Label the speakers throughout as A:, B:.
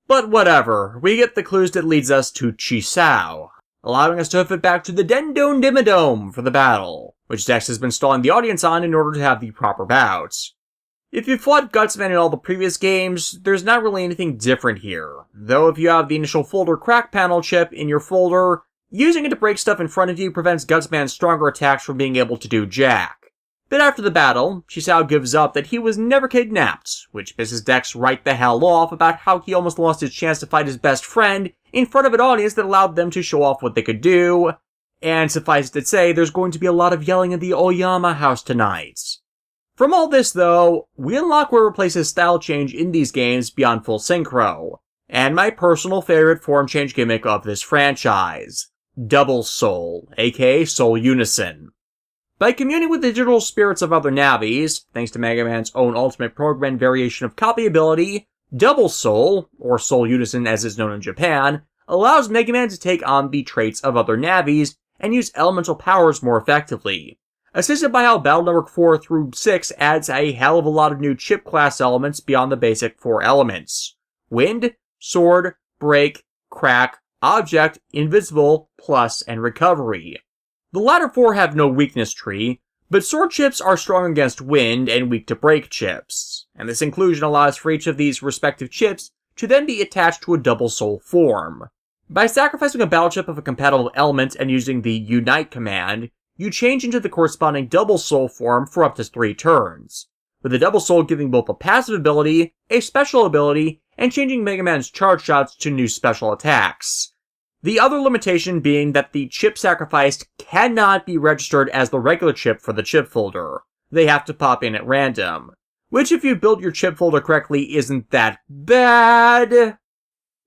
A: But whatever, we get the clues that leads us to Chisao, allowing us to hoof it back to the Dendon Dimmadome for the battle, which Dex has been stalling the audience on in order to have the proper bouts. If you fought Gutsman in all the previous games, there's not really anything different here, though if you have the initial folder crack panel chip in your folder, using it to break stuff in front of you prevents Gutsman's stronger attacks from being able to do jack. But after the battle, Chisao gives up that he was never kidnapped, which pisses Dex right the hell off about how he almost lost his chance to fight his best friend in front of an audience that allowed them to show off what they could do. And suffice it to say, there's going to be a lot of yelling in the Oyama house tonight. From all this though, we unlock where replaces style change in these games beyond full synchro, and my personal favorite form change gimmick of this franchise, Double Soul, aka Soul Unison. By communing with the digital spirits of other Navis, thanks to Megaman's own ultimate program variation of copy ability, Double Soul, or Soul Unison as is known in Japan, allows Megaman to take on the traits of other Navis and use elemental powers more effectively. Assisted by how Battle Network 4 through 6 adds a hell of a lot of new chip class elements beyond the basic 4 elements. Wind, Sword, Break, Crack, Object, Invisible, Plus, and Recovery. The latter 4 have no weakness tree, but sword chips are strong against wind and weak to break chips, and this inclusion allows for each of these respective chips to then be attached to a double soul form. By sacrificing a battle chip of a compatible element and using the Unite command, you change into the corresponding double soul form for up to 3 turns, with the double soul giving both a passive ability, a special ability, and changing Mega Man's charge shots to new special attacks. The other limitation being that the chip sacrificed cannot be registered as the regular chip for the chip folder. They have to pop in at random. Which if you build your chip folder correctly isn't that bad.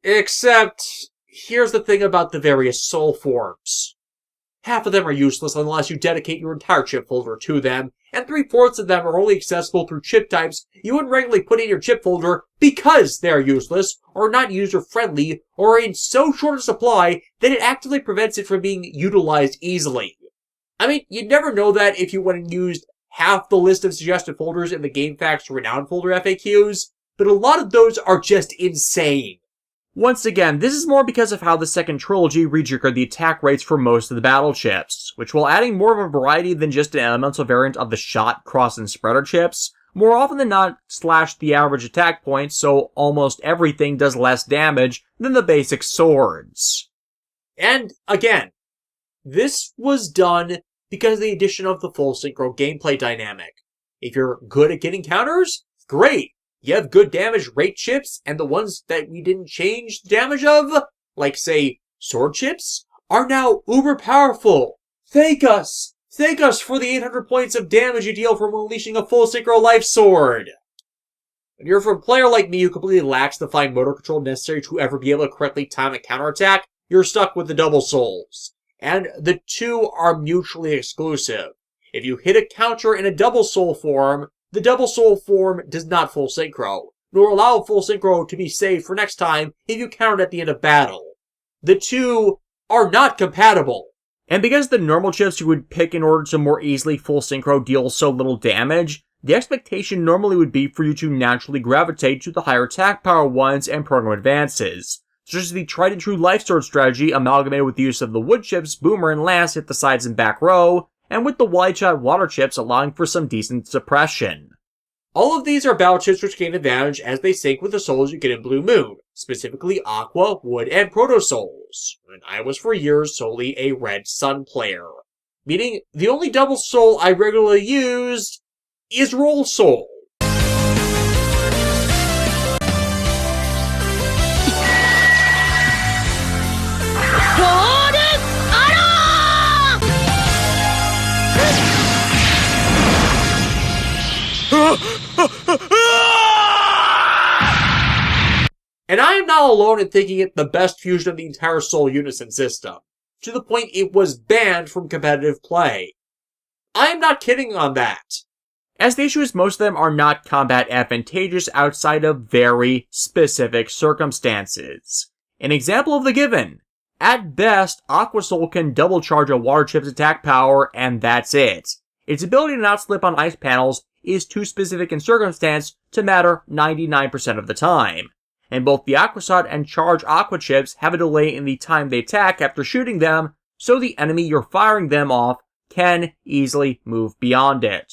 A: Except, here's the thing about the various soul forms. Half of them are useless unless you dedicate your entire chip folder to them, and 3/4 of them are only accessible through chip types you wouldn't regularly put in your chip folder because they're useless, or not user-friendly, or in so short a supply that it actively prevents it from being utilized easily. I mean, you'd never know that if you went and used half the list of suggested folders in the GameFAQs Renowned folder FAQs, but a lot of those are just insane. Once again, this is more because of how the second trilogy rejiggered the attack rates for most of the battle chips, which while adding more of a variety than just an elemental variant of the shot, cross, and spreader chips, more often than not slashed the average attack point so almost everything does less damage than the basic swords. And again, this was done because of the addition of the full synchro gameplay dynamic. If you're good at getting counters, great! You have good damage rate chips, and the ones that we didn't change the damage of, like say, sword chips, are now uber powerful. Thank us! Thank us for the 800 points of damage you deal from unleashing a full synchro life sword! When you're a player like me who completely lacks the fine motor control necessary to ever be able to correctly time a counterattack, you're stuck with the double souls. And the two are mutually exclusive. If you hit a counter in a double soul form, the double soul form does not full synchro, nor allow full synchro to be saved for next time if you counter at the end of battle. The two are not compatible. And because the normal chips you would pick in order to more easily full synchro deal so little damage, the expectation normally would be for you to naturally gravitate to the higher attack power ones and program advances, such as the tried and true life sword strategy amalgamated with the use of the wood chips Boomer and Lance hit the sides and back row, and with the wide shot water chips allowing for some decent suppression. All of these are battle chips which gain advantage as they sync with the souls you get in Blue Moon, specifically Aqua, Wood, and Proto Souls, and I was for years solely a Red Sun player. Meaning, the only double soul I regularly used is Roll Soul. And I am not alone in thinking it the best fusion of the entire Soul Unison system, to the point it was banned from competitive play. I am not kidding on that. As the issue is most of them are not combat advantageous outside of very specific circumstances. An example of the given. At best, Aqua Soul can double charge a water chip's attack power and that's it. Its ability to not slip on ice panels is too specific in circumstance to matter 99% of the time. and both the Aquasot and Charge Aqua chips have a delay in the time they attack after shooting them, so the enemy you're firing them off can easily move beyond it.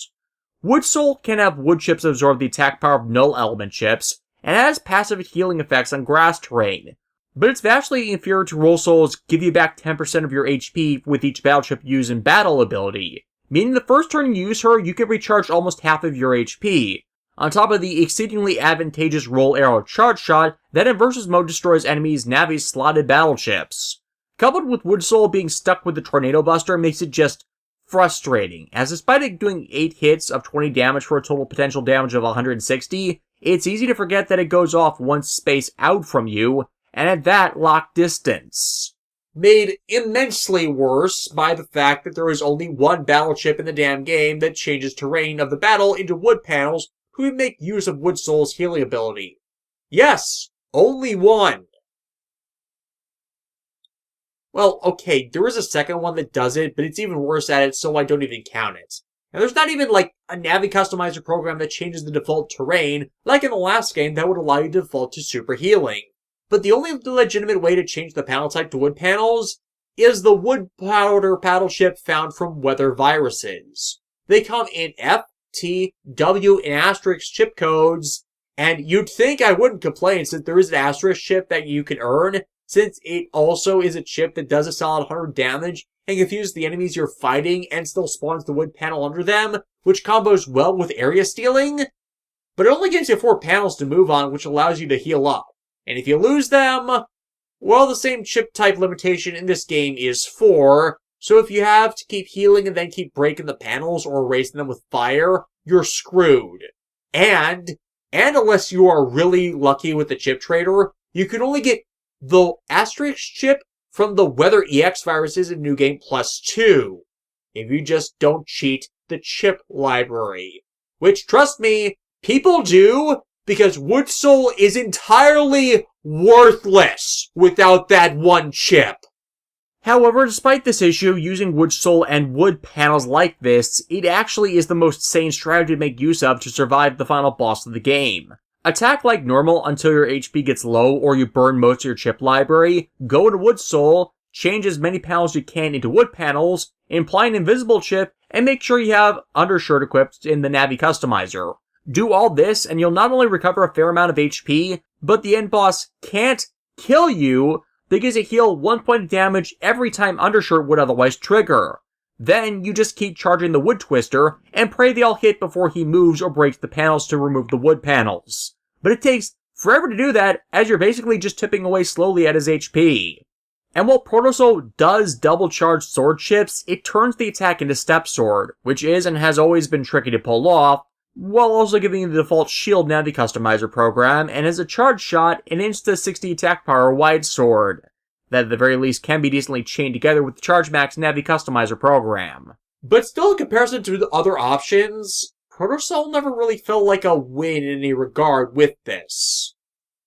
A: Wood Soul can have wood chips absorb the attack power of null element chips, and has passive healing effects on grass terrain, but it's vastly inferior to Roll Soul's give you back 10% of your HP with each battle chip used in battle ability, meaning the first turn you use her, you can recharge almost half of your HP, on top of the exceedingly advantageous Roll Arrow Charge Shot that in Versus Mode destroys enemies' Navi's slotted battle chips. Coupled with Wood Soul being stuck with the Tornado Buster makes it just frustrating, as despite it doing 8 hits of 20 damage for a total potential damage of 160, it's easy to forget that it goes off one space out from you, and at that lock distance. Made immensely worse by the fact that there is only one battle chip in the damn game that changes terrain of the battle into wood panels who make use of Wood Soul's healing ability. Yes, only one. Well, okay, there is a second one that does it, but it's even worse at it, so I don't even count it. And there's not even, like, a Navi customizer program that changes the default terrain, like in the last game that would allow you to default to super healing. But the only legitimate way to change the panel type to wood panels is the wood powder paddle chip found from weather viruses. They come in F, T, W, and asterisk chip codes, and you'd think I wouldn't complain since there is an asterisk chip that you can earn, since it also is a chip that does a solid 100 damage and confuses the enemies you're fighting and still spawns the wood panel under them, which combos well with area stealing. But it only gives you 4 panels to move on, which allows you to heal up. And if you lose them, well, the same chip type limitation in this game is 4, so if you have to keep healing and then keep breaking the panels or erasing them with fire, you're screwed. And unless you are really lucky with the chip trader, you can only get the asterisk chip from the Weather EX viruses in New Game +2, if you just don't cheat the chip library. Which, trust me, people do, because Wood Soul is entirely worthless without that one chip. However, despite this issue, using Wood Soul and wood panels like this, it actually is the most sane strategy to make use of to survive the final boss of the game. Attack like normal until your HP gets low or you burn most of your chip library, go to Wood Soul, change as many panels as you can into wood panels, imply an invisible chip, and make sure you have undershirt equipped in the Navi customizer. Do all this and you'll not only recover a fair amount of HP, but the end boss can't kill you because it heals 1 point of damage every time undershirt would otherwise trigger. Then you just keep charging the wood twister and pray they all hit before he moves or breaks the panels to remove the wood panels. But it takes forever to do that, as you're basically just tipping away slowly at his HP. And while Protosoul does double charge sword chips, it turns the attack into Step Sword, which is and has always been tricky to pull off, while also giving you the default shield Navi customizer program, and as a charge shot, an insta-60 attack power wide sword, that at the very least can be decently chained together with the Charge Max Navi customizer program. But still, in comparison to the other options, Protosoul never really felt like a win in any regard with this.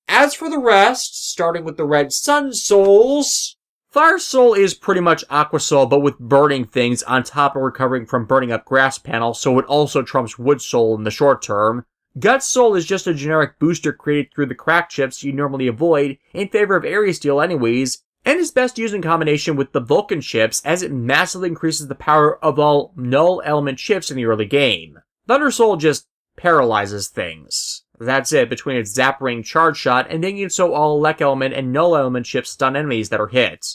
A: As for the rest, starting with the Red Sun Souls, Fire Soul is pretty much Aqua Soul, but with burning things on top of recovering from burning up grass panel, so it also trumps Wood Soul in the short term. Gut Soul is just a generic booster created through the crack chips you normally avoid in favor of area steal anyways, and is best used in combination with the Vulcan chips as it massively increases the power of all null element chips in the early game. Thunder Soul just paralyzes things. That's it, between its Zap Ring Charge Shot and making it so all Elect Element and Null Element chips stun enemies that are hit.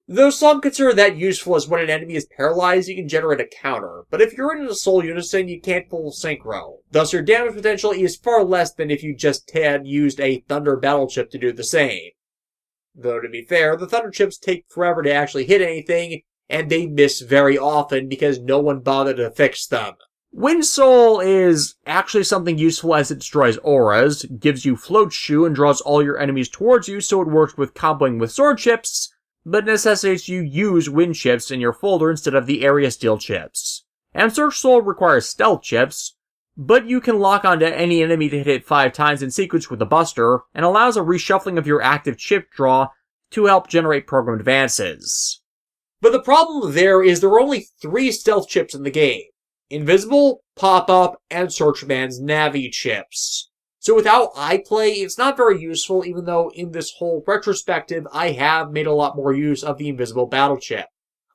A: Though some consider that useful as when an enemy is paralyzed, you can generate a counter, but if you're in a Soul Unison, you can't full Synchro. Thus your damage potential is far less than if you just had used a Thunder Battle Chip to do the same. Though to be fair, the Thunder Chips take forever to actually hit anything, and they miss very often because no one bothered to fix them. Wind Soul is actually something useful as it destroys auras, gives you Float Shoe, and draws all your enemies towards you, so it works with comboing with sword chips, but necessitates you use wind chips in your folder instead of the area steal chips. And Search Soul requires stealth chips, but you can lock onto any enemy to hit it 5 times in sequence with a buster, and allows a reshuffling of your active chip draw to help generate program advances. But the problem there is there are only 3 stealth chips in the game. Invisible, Pop-Up, and Searchman's Navi chips. So without iPlay, it's not very useful, even though in this whole retrospective, I have made a lot more use of the invisible battle chip.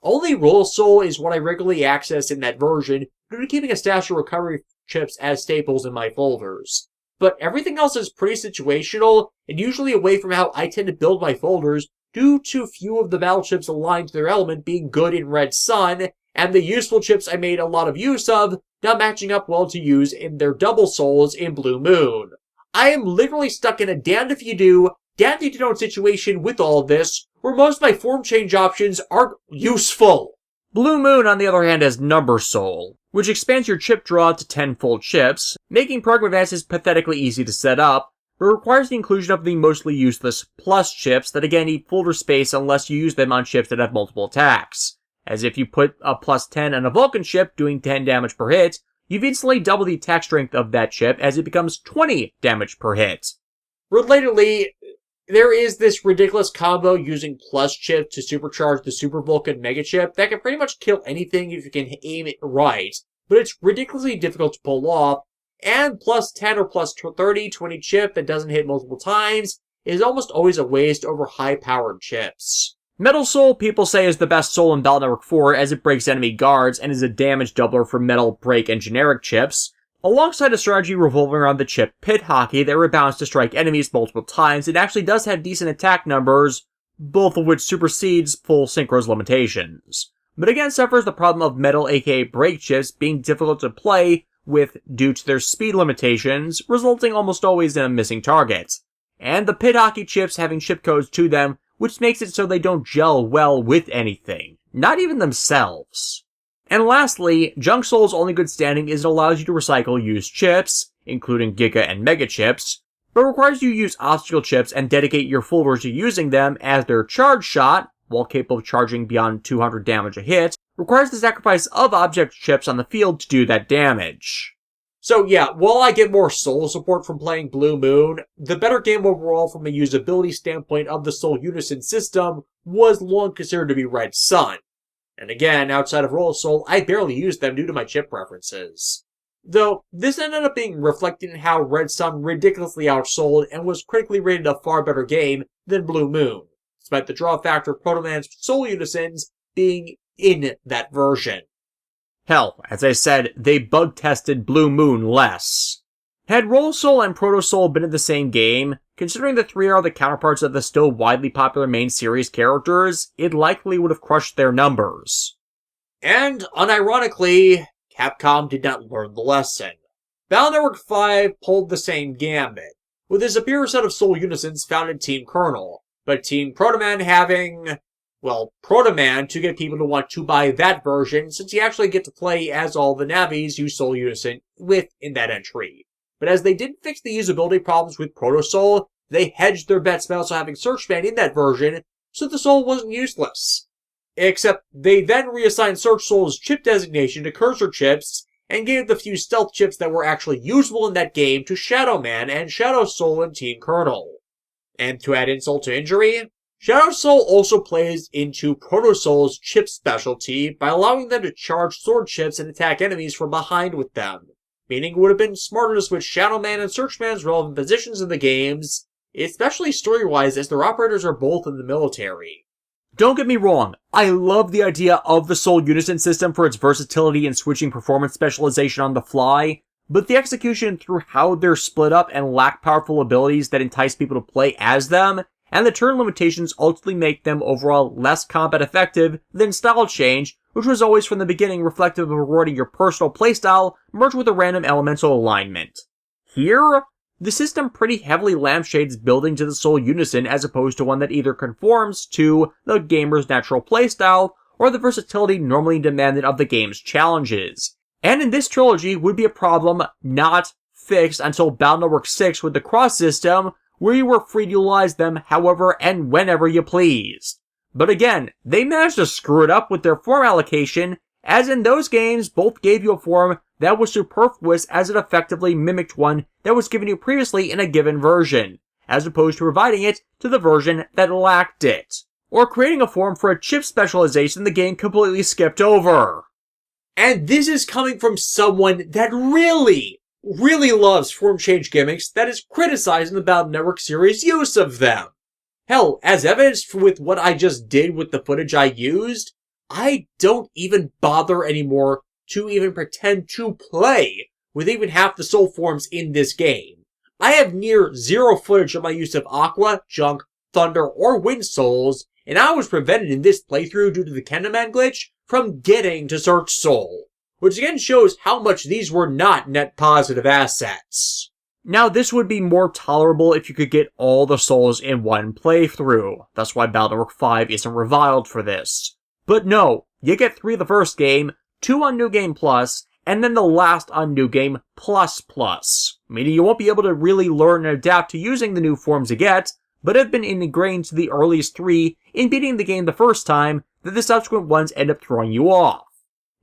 A: Only Roll Soul is what I regularly access in that version, due to keeping a stash of recovery chips as staples in my folders. But everything else is pretty situational, and usually away from how I tend to build my folders, due to few of the battle chips aligned to their element being good in Red Sun, and the useful chips I made a lot of use of not matching up well to use in their double souls in Blue Moon. I am literally stuck in a damned if you do, damned if you don't situation with all of this, where most of my form change options aren't useful. Blue Moon, on the other hand, has Number Soul, which expands your chip draw to 10 full chips, making program advances pathetically easy to set up, but requires the inclusion of the mostly useless plus chips that again eat folder space unless you use them on chips that have multiple attacks. As if you put a plus 10 on a Vulcan chip doing 10 damage per hit, you've instantly doubled the attack strength of that chip as it becomes 20 damage per hit. Relatedly, there is this ridiculous combo using plus chip to supercharge the Super Vulcan Mega Chip that can pretty much kill anything if you can aim it right, but it's ridiculously difficult to pull off, and plus 10 or plus 30, 20 chip that doesn't hit multiple times is almost always a waste over high-powered chips. Metal Soul, people say, is the best soul in Battle Network 4 as it breaks enemy guards and is a damage doubler for metal, break, and generic chips, alongside a strategy revolving around the chip Pit Hockey that rebounds to strike enemies multiple times. It actually does have decent attack numbers, both of which supersedes full synchro's limitations. But again suffers the problem of metal aka break chips being difficult to play with due to their speed limitations, resulting almost always in a missing target. And the Pit Hockey chips having chip codes to them, which makes it so they don't gel well with anything, not even themselves. And lastly, Junk Soul's only good standing is it allows you to recycle used chips, including Giga and Mega chips, but requires you to use obstacle chips and dedicate your folders to using them as their charge shot, while capable of charging beyond 200 damage a hit, requires the sacrifice of object chips on the field to do that damage. So yeah, while I get more soul support from playing Blue Moon, the better game overall from a usability standpoint of the Soul Unison system was long considered to be Red Sun. And again, outside of Roll Soul, I barely used them due to my chip preferences. Though, this ended up being reflected in how Red Sun ridiculously outsold and was critically rated a far better game than Blue Moon, despite the draw factor of Protoman's Soul Unisons being in that version. Hell, as I said, they bug-tested Blue Moon less. Had Roll Soul and Proto Soul been in the same game, considering the three are the counterparts of the still widely popular main series characters, it likely would have crushed their numbers. And, unironically, Capcom did not learn the lesson. Battle Network 5 pulled the same gambit, with a superior set of Soul Unisons found in Team Colonel, but Team Protoman having, well, Protoman to get people to want to buy that version, since you actually get to play as all the Navis you Soul Unison with in that entry. But as they didn't fix the usability problems with Proto Soul, they hedged their bets by also having Searchman in that version, so the Soul wasn't useless. Except they then reassigned Search Soul's chip designation to cursor chips, and gave the few stealth chips that were actually usable in that game to Shadowman and Shadow Soul in Team Colonel. And to add insult to injury, Shadow Soul also plays into Proto Soul's chip specialty by allowing them to charge sword chips and attack enemies from behind with them, meaning it would have been smarter to switch Shadowman and Searchman's relevant positions in the games, especially story-wise as their operators are both in the military. Don't get me wrong, I love the idea of the Soul Unison system for its versatility and switching performance specialization on the fly, but the execution through how they're split up and lack powerful abilities that entice people to play as them, and the turn limitations ultimately make them overall less combat effective than style change, which was always from the beginning reflective of rewarding your personal playstyle merged with a random elemental alignment. Here, the system pretty heavily lampshades building to the Soul Unison as opposed to one that either conforms to the gamer's natural playstyle or the versatility normally demanded of the game's challenges. And in this trilogy would be a problem not fixed until Battle Network 6 with the cross system, where you were free to utilize them however and whenever you pleased. But again, they managed to screw it up with their form allocation, as in those games both gave you a form that was superfluous as it effectively mimicked one that was given you previously in a given version, as opposed to providing it to the version that lacked it, or creating a form for a chip specialization the game completely skipped over. And this is coming from someone that really really loves form change gimmicks that is criticizing the Battle Network series' use of them. Hell, as evidenced with what I just did with the footage I used, I don't even bother anymore to even pretend to play with even half the soul forms in this game. I have near zero footage of my use of Aqua, Junk, Thunder, or Wind Souls, and I was prevented in this playthrough due to the Kenderman glitch from getting to Search Soul, which again shows how much these were not net positive assets. Now, this would be more tolerable if you could get all the souls in one playthrough. That's why Battle Network 5 isn't reviled for this. But no, you get 3 the first game, 2 on New Game Plus, and then the last on New Game Plus Plus. Meaning you won't be able to really learn and adapt to using the new forms you get, but have been ingrained to the earliest 3 in beating the game the first time, that the subsequent ones end up throwing you off.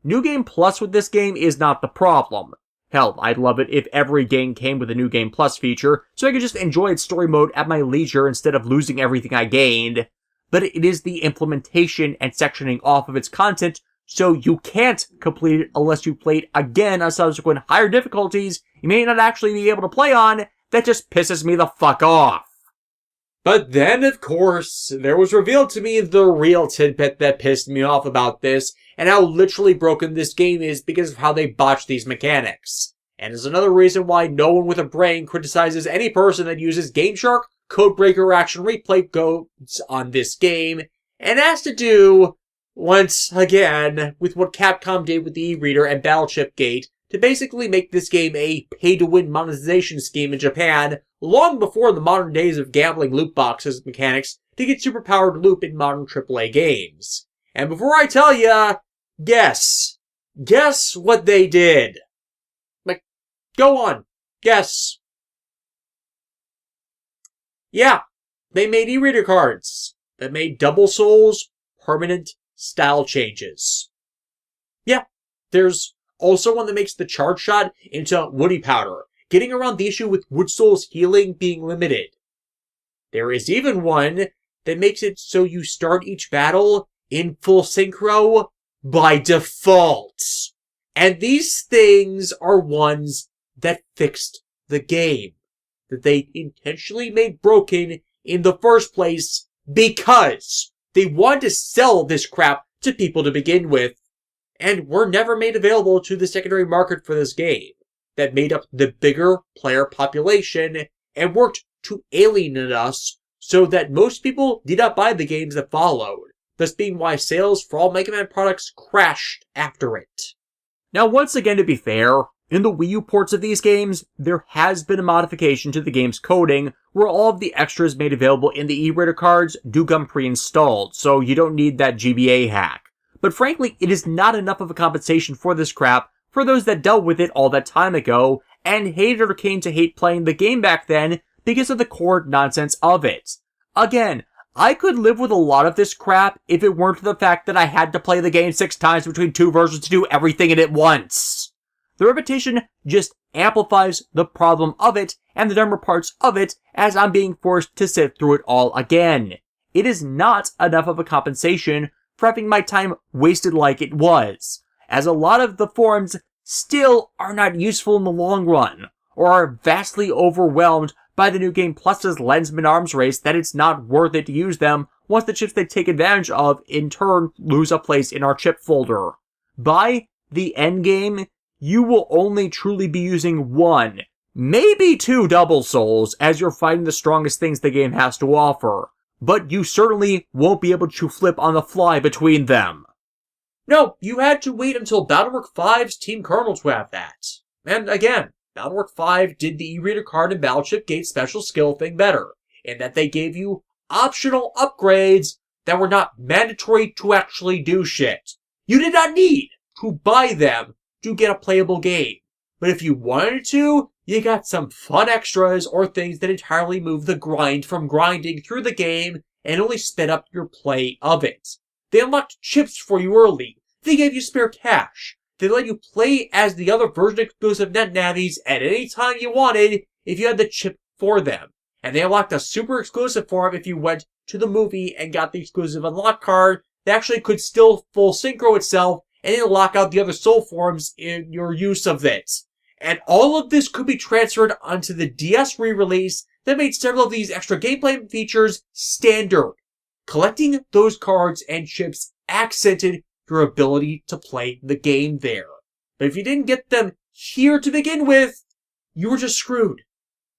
A: New Game Plus with this game is not the problem. Hell, I'd love it if every game came with a New Game Plus feature, so I could just enjoy its story mode at my leisure instead of losing everything I gained. But it is the implementation and sectioning off of its content, so you can't complete it unless you played again on subsequent higher difficulties you may not actually be able to play on, that just pisses me the fuck off. But then, of course, there was revealed to me the real tidbit that pissed me off about this, and how literally broken this game is because of how they botched these mechanics. And is another reason why no one with a brain criticizes any person that uses GameShark, Codebreaker, or Action Replay codes on this game, and has to do, once again, with what Capcom did with the e-reader and Battleship Gate, to basically make this game a pay-to-win monetization scheme in Japan, long before the modern days of gambling loot boxes mechanics to get superpowered loot in modern AAA games. And before I tell ya, guess what they did. Like, go on, guess. Yeah, they made e-reader cards that made Double Souls permanent style changes. Yeah, there's also one that makes the charge shot into Woody Powder, getting around the issue with Wood Soul's healing being limited. There is even one that makes it so you start each battle in full synchro by default. And these things are ones that fixed the game, that they intentionally made broken in the first place because they wanted to sell this crap to people to begin with, and were never made available to the secondary market for this game that made up the bigger player population and worked to alienate us so that most people did not buy the games that followed, thus being why sales for all Megaman products crashed after it. Now, once again, to be fair, in the Wii U ports of these games, there has been a modification to the game's coding where all of the extras made available in the e-reader cards do come pre-installed, so you don't need that GBA hack. But frankly, it is not enough of a compensation for this crap for those that dealt with it all that time ago, and hated or came to hate playing the game back then because of the core nonsense of it. Again, I could live with a lot of this crap if it weren't for the fact that I had to play the game 6 times between 2 versions to do everything in it once. The repetition just amplifies the problem of it and the dumber parts of it as I'm being forced to sit through it all again. It is not enough of a compensation for having my time wasted like it was, as a lot of the forms still are not useful in the long run, or are vastly overwhelmed by the New Game Plus's Lensman arms race that it's not worth it to use them once the chips they take advantage of in turn lose a place in our chip folder. By the endgame, you will only truly be using 1, maybe 2 Double Souls as you're fighting the strongest things the game has to offer, but you certainly won't be able to flip on the fly between them. No, you had to wait until Battlework 5's Team Colonel to have that. And again, Battlework 5 did the e-reader card and Battleship Gate special skill thing better, in that they gave you optional upgrades that were not mandatory to actually do shit. You did not need to buy them to get a playable game. But if you wanted to, you got some fun extras or things that entirely move the grind from grinding through the game and only sped up your play of it. They unlocked chips for you early. They gave you spare cash. They let you play as the other version exclusive net navis at any time you wanted if you had the chip for them. And they unlocked a super exclusive form if you went to the movie and got the exclusive unlock card that actually could still full synchro itself and then lock out the other soul forms in your use of it. And all of this could be transferred onto the DS re-release that made several of these extra gameplay features standard. Collecting those cards and chips accented your ability to play the game there. But if you didn't get them here to begin with, you were just screwed.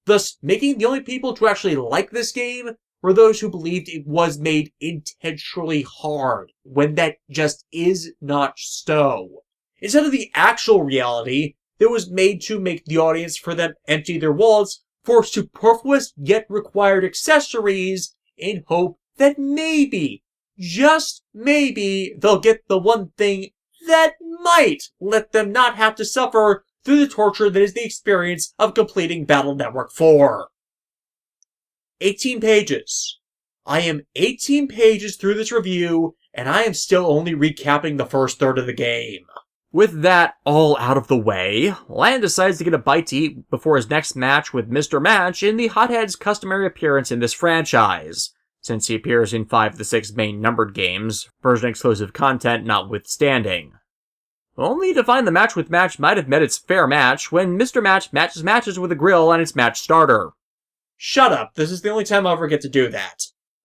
A: Thus, making the only people to actually like this game were those who believed it was made intentionally hard, when that just is not so. Instead of the actual reality that was made to make the audience for them empty their wallets for superfluous yet required accessories in hope that maybe, just maybe, they'll get the one thing that might let them not have to suffer through the torture that is the experience of completing Battle Network 4. 18 pages. I am 18 pages through this review, and I am still only recapping the first third of the game. With that all out of the way, Lan decides to get a bite to eat before his next match with Mr. Match in the Hothead's customary appearance in this franchise, since he appears in 5 of the 6 main numbered games, version-exclusive content notwithstanding. Only to find the match with Match might have met its fair match when Mr. Match matches with a grill and its match starter. Shut up, this is the only time I'll ever get to do that.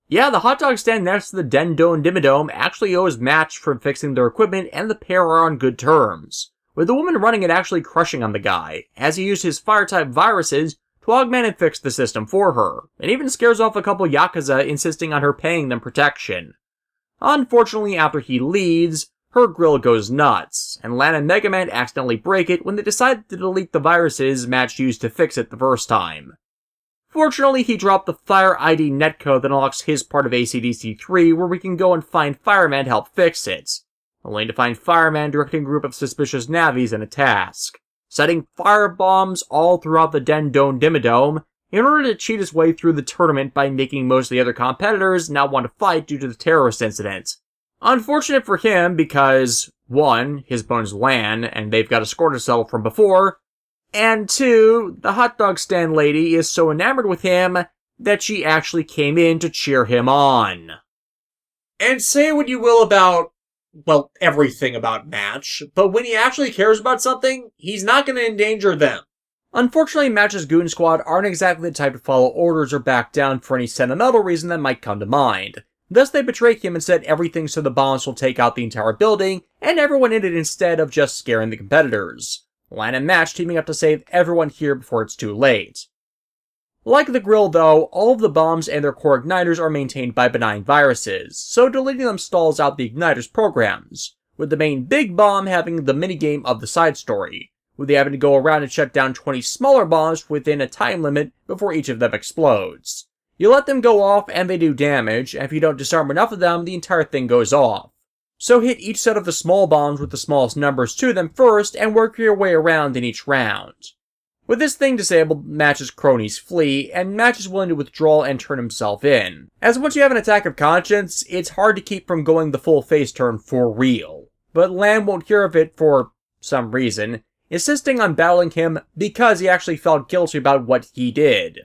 A: Yeah, the hot dog stand next to the Dendone Dimmadome actually owes Match for fixing their equipment, and the pair are on good terms, with the woman running it actually crushing on the guy, as he used his fire-type viruses to augment and fix the system for her, and even scares off a couple Yakuza insisting on her paying them protection. Unfortunately, after he leaves, her grill goes nuts, and Lan and Megaman accidentally break it when they decide to delete the viruses Match used to fix it the first time. Fortunately, he dropped the Fire ID netcode that unlocks his part of ACDC 3, where we can go and find Fireman to help fix it, only to find Fireman directing a group of suspicious Navis in a task, setting fire bombs all throughout the Dendone Dimmadome in order to cheat his way through the tournament by making most of the other competitors not want to fight due to the terrorist incident. Unfortunate for him because, 1, his opponent's Lan, and they've got a score to settle from before, and 2, the hot dog stand lady is so enamored with him that she actually came in to cheer him on. And say what you will about, well, everything about Match, but when he actually cares about something, he's not going to endanger them. Unfortunately, Match's Goon Squad aren't exactly the type to follow orders or back down for any sentimental reason that might come to mind. Thus, they betray him and set everything so the bombs will take out the entire building, and everyone in it instead of just scaring the competitors. Lan and Match teaming up to save everyone here before it's too late. Like the grill though, all of the bombs and their core igniters are maintained by benign viruses, so deleting them stalls out the igniter's programs, with the main big bomb having the minigame of the side story, with they having to go around and shut down 20 smaller bombs within a time limit before each of them explodes. You let them go off and they do damage, and if you don't disarm enough of them, the entire thing goes off. So hit each set of the small bombs with the smallest numbers to them first, and work your way around in each round. With this thing disabled, Match's cronies flee, and Match is willing to withdraw and turn himself in. As once you have an attack of conscience, it's hard to keep from going the full face turn for real. But Lan won't hear of it for some reason, insisting on battling him because he actually felt guilty about what he did.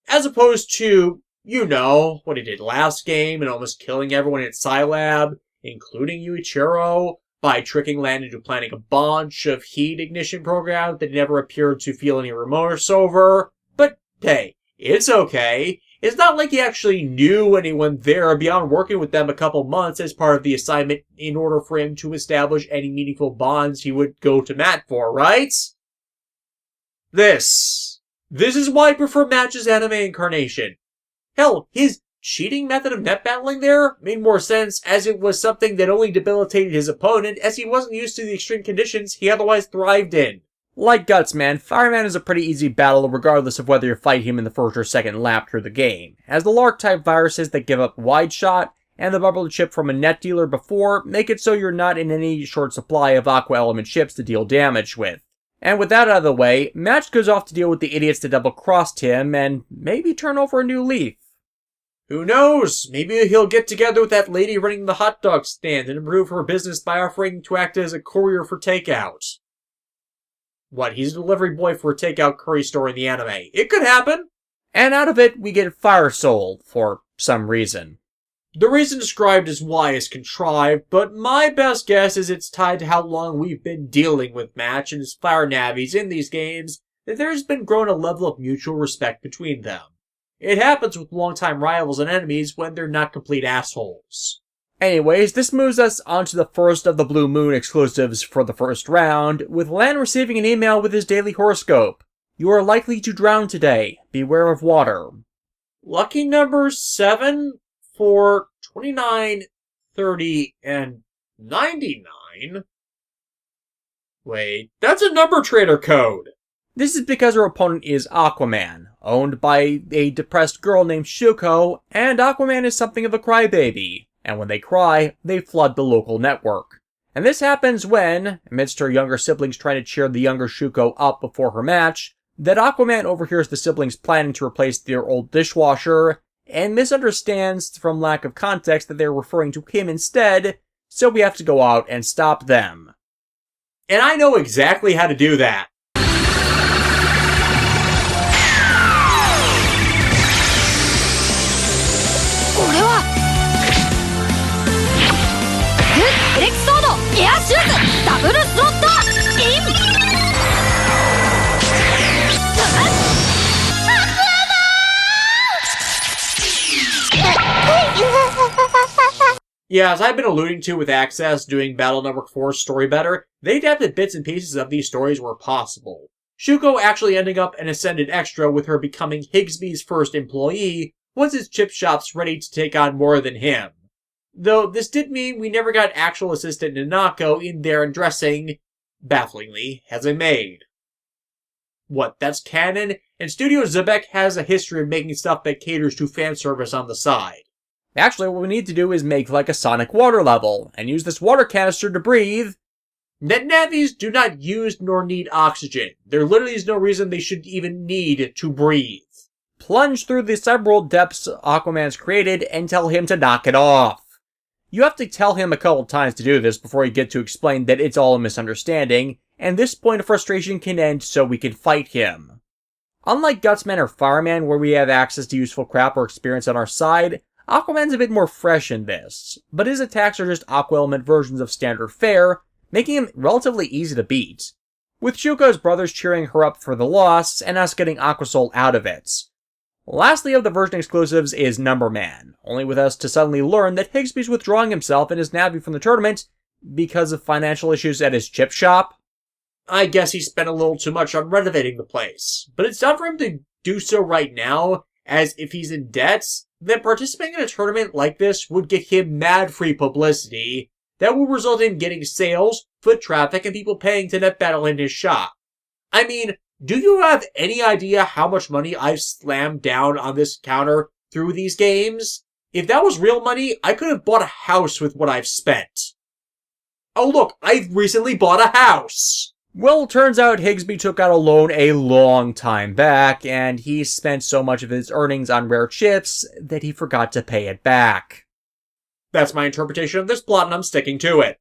A: As opposed to, you know, what he did last game and almost killing everyone at Scilab, including Yuichiro, by tricking Lan into planning a bunch of heat ignition programs that he never appeared to feel any remorse over. But hey, it's okay. It's not like he actually knew anyone there beyond working with them a couple months as part of the assignment in order for him to establish any meaningful bonds he would go to Matt for, right? This is why I prefer Match's anime incarnation. Hell, his cheating method of net battling there made more sense as it was something that only debilitated his opponent as he wasn't used to the extreme conditions he otherwise thrived in. Like Guts, man, Fireman is a pretty easy battle regardless of whether you fight him in the first or second lap through the game, as the Lark-type viruses that give up wide shot and the bubble chip from a net dealer before make it so you're not in any short supply of Aqua Element chips to deal damage with. And with that out of the way, Match goes off to deal with the idiots that double-crossed him and maybe turn over a new leaf. Who knows? Maybe he'll get together with that lady running the hot dog stand and improve her business by offering to act as a courier for takeout. What, he's a delivery boy for a takeout curry store in the anime. It could happen! And out of it, we get Fire Soul, for some reason. The reason described as why is contrived, but my best guess is it's tied to how long we've been dealing with Match and his fire navies in these games, that there's been grown a level of mutual respect between them. It happens with longtime rivals and enemies when they're not complete assholes. Anyways, this moves us onto the first of the Blue Moon exclusives for the first round, with Lan receiving an email with his daily horoscope. You are likely to drown today. Beware of water. Lucky number 7 for 29, 30, and 99? Wait, that's a number trader code! This is because her opponent is Aquaman, owned by a depressed girl named Shuko, and Aquaman is something of a crybaby, and when they cry, they flood the local network. And this happens when, amidst her younger siblings trying to cheer the younger Shuko up before her match, that Aquaman overhears the siblings planning to replace their old dishwasher, and misunderstands from lack of context that they're referring to him instead, so we have to go out and stop them. And I know exactly how to do that. Yeah, as I've been alluding to with Access doing Battle Network 4's story better, they adapted bits and pieces of these stories where possible. Shuko actually ending up an Ascended Extra with her becoming Higsby's first employee once his chip shop's ready to take on more than him. Though this did mean we never got actual assistant Nanako in there and dressing, bafflingly, as a maid. What, that's canon? And Studio Zebek has a history of making stuff that caters to fan service on the side. Actually, what we need to do is make like a Sonic water level, and use this water canister to breathe. Net Navis do not use nor need oxygen. There literally is no reason they should even need to breathe. Plunge through the several depths Aquaman's created and tell him to knock it off. You have to tell him a couple times to do this before you get to explain that it's all a misunderstanding, and this point of frustration can end so we can fight him. Unlike Gutsman or Fireman, where we have access to useful crap or experience on our side, Aquaman's a bit more fresh in this, but his attacks are just Aqua Element versions of standard fare, making him relatively easy to beat, with Shuko's brothers cheering her up for the loss, and us getting Aqua Soul out of it. Lastly of the version exclusives is Number Man, only with us to suddenly learn that Higsby's withdrawing himself and his Navi from the tournament because of financial issues at his chip shop. I guess he spent a little too much on renovating the place, but it's time for him to do so right now, as if he's in debt, then participating in a tournament like this would get him mad free publicity that will result in getting sales, foot traffic, and people paying to net battle in his shop. I mean, do you have any idea how much money I've slammed down on this counter through these games? If that was real money, I could have bought a house with what I've spent. Oh look, I've recently bought a house! Well, turns out Higsby took out a loan a long time back, and he spent so much of his earnings on rare chips that he forgot to pay it back. That's my interpretation of this plot, and I'm sticking to it.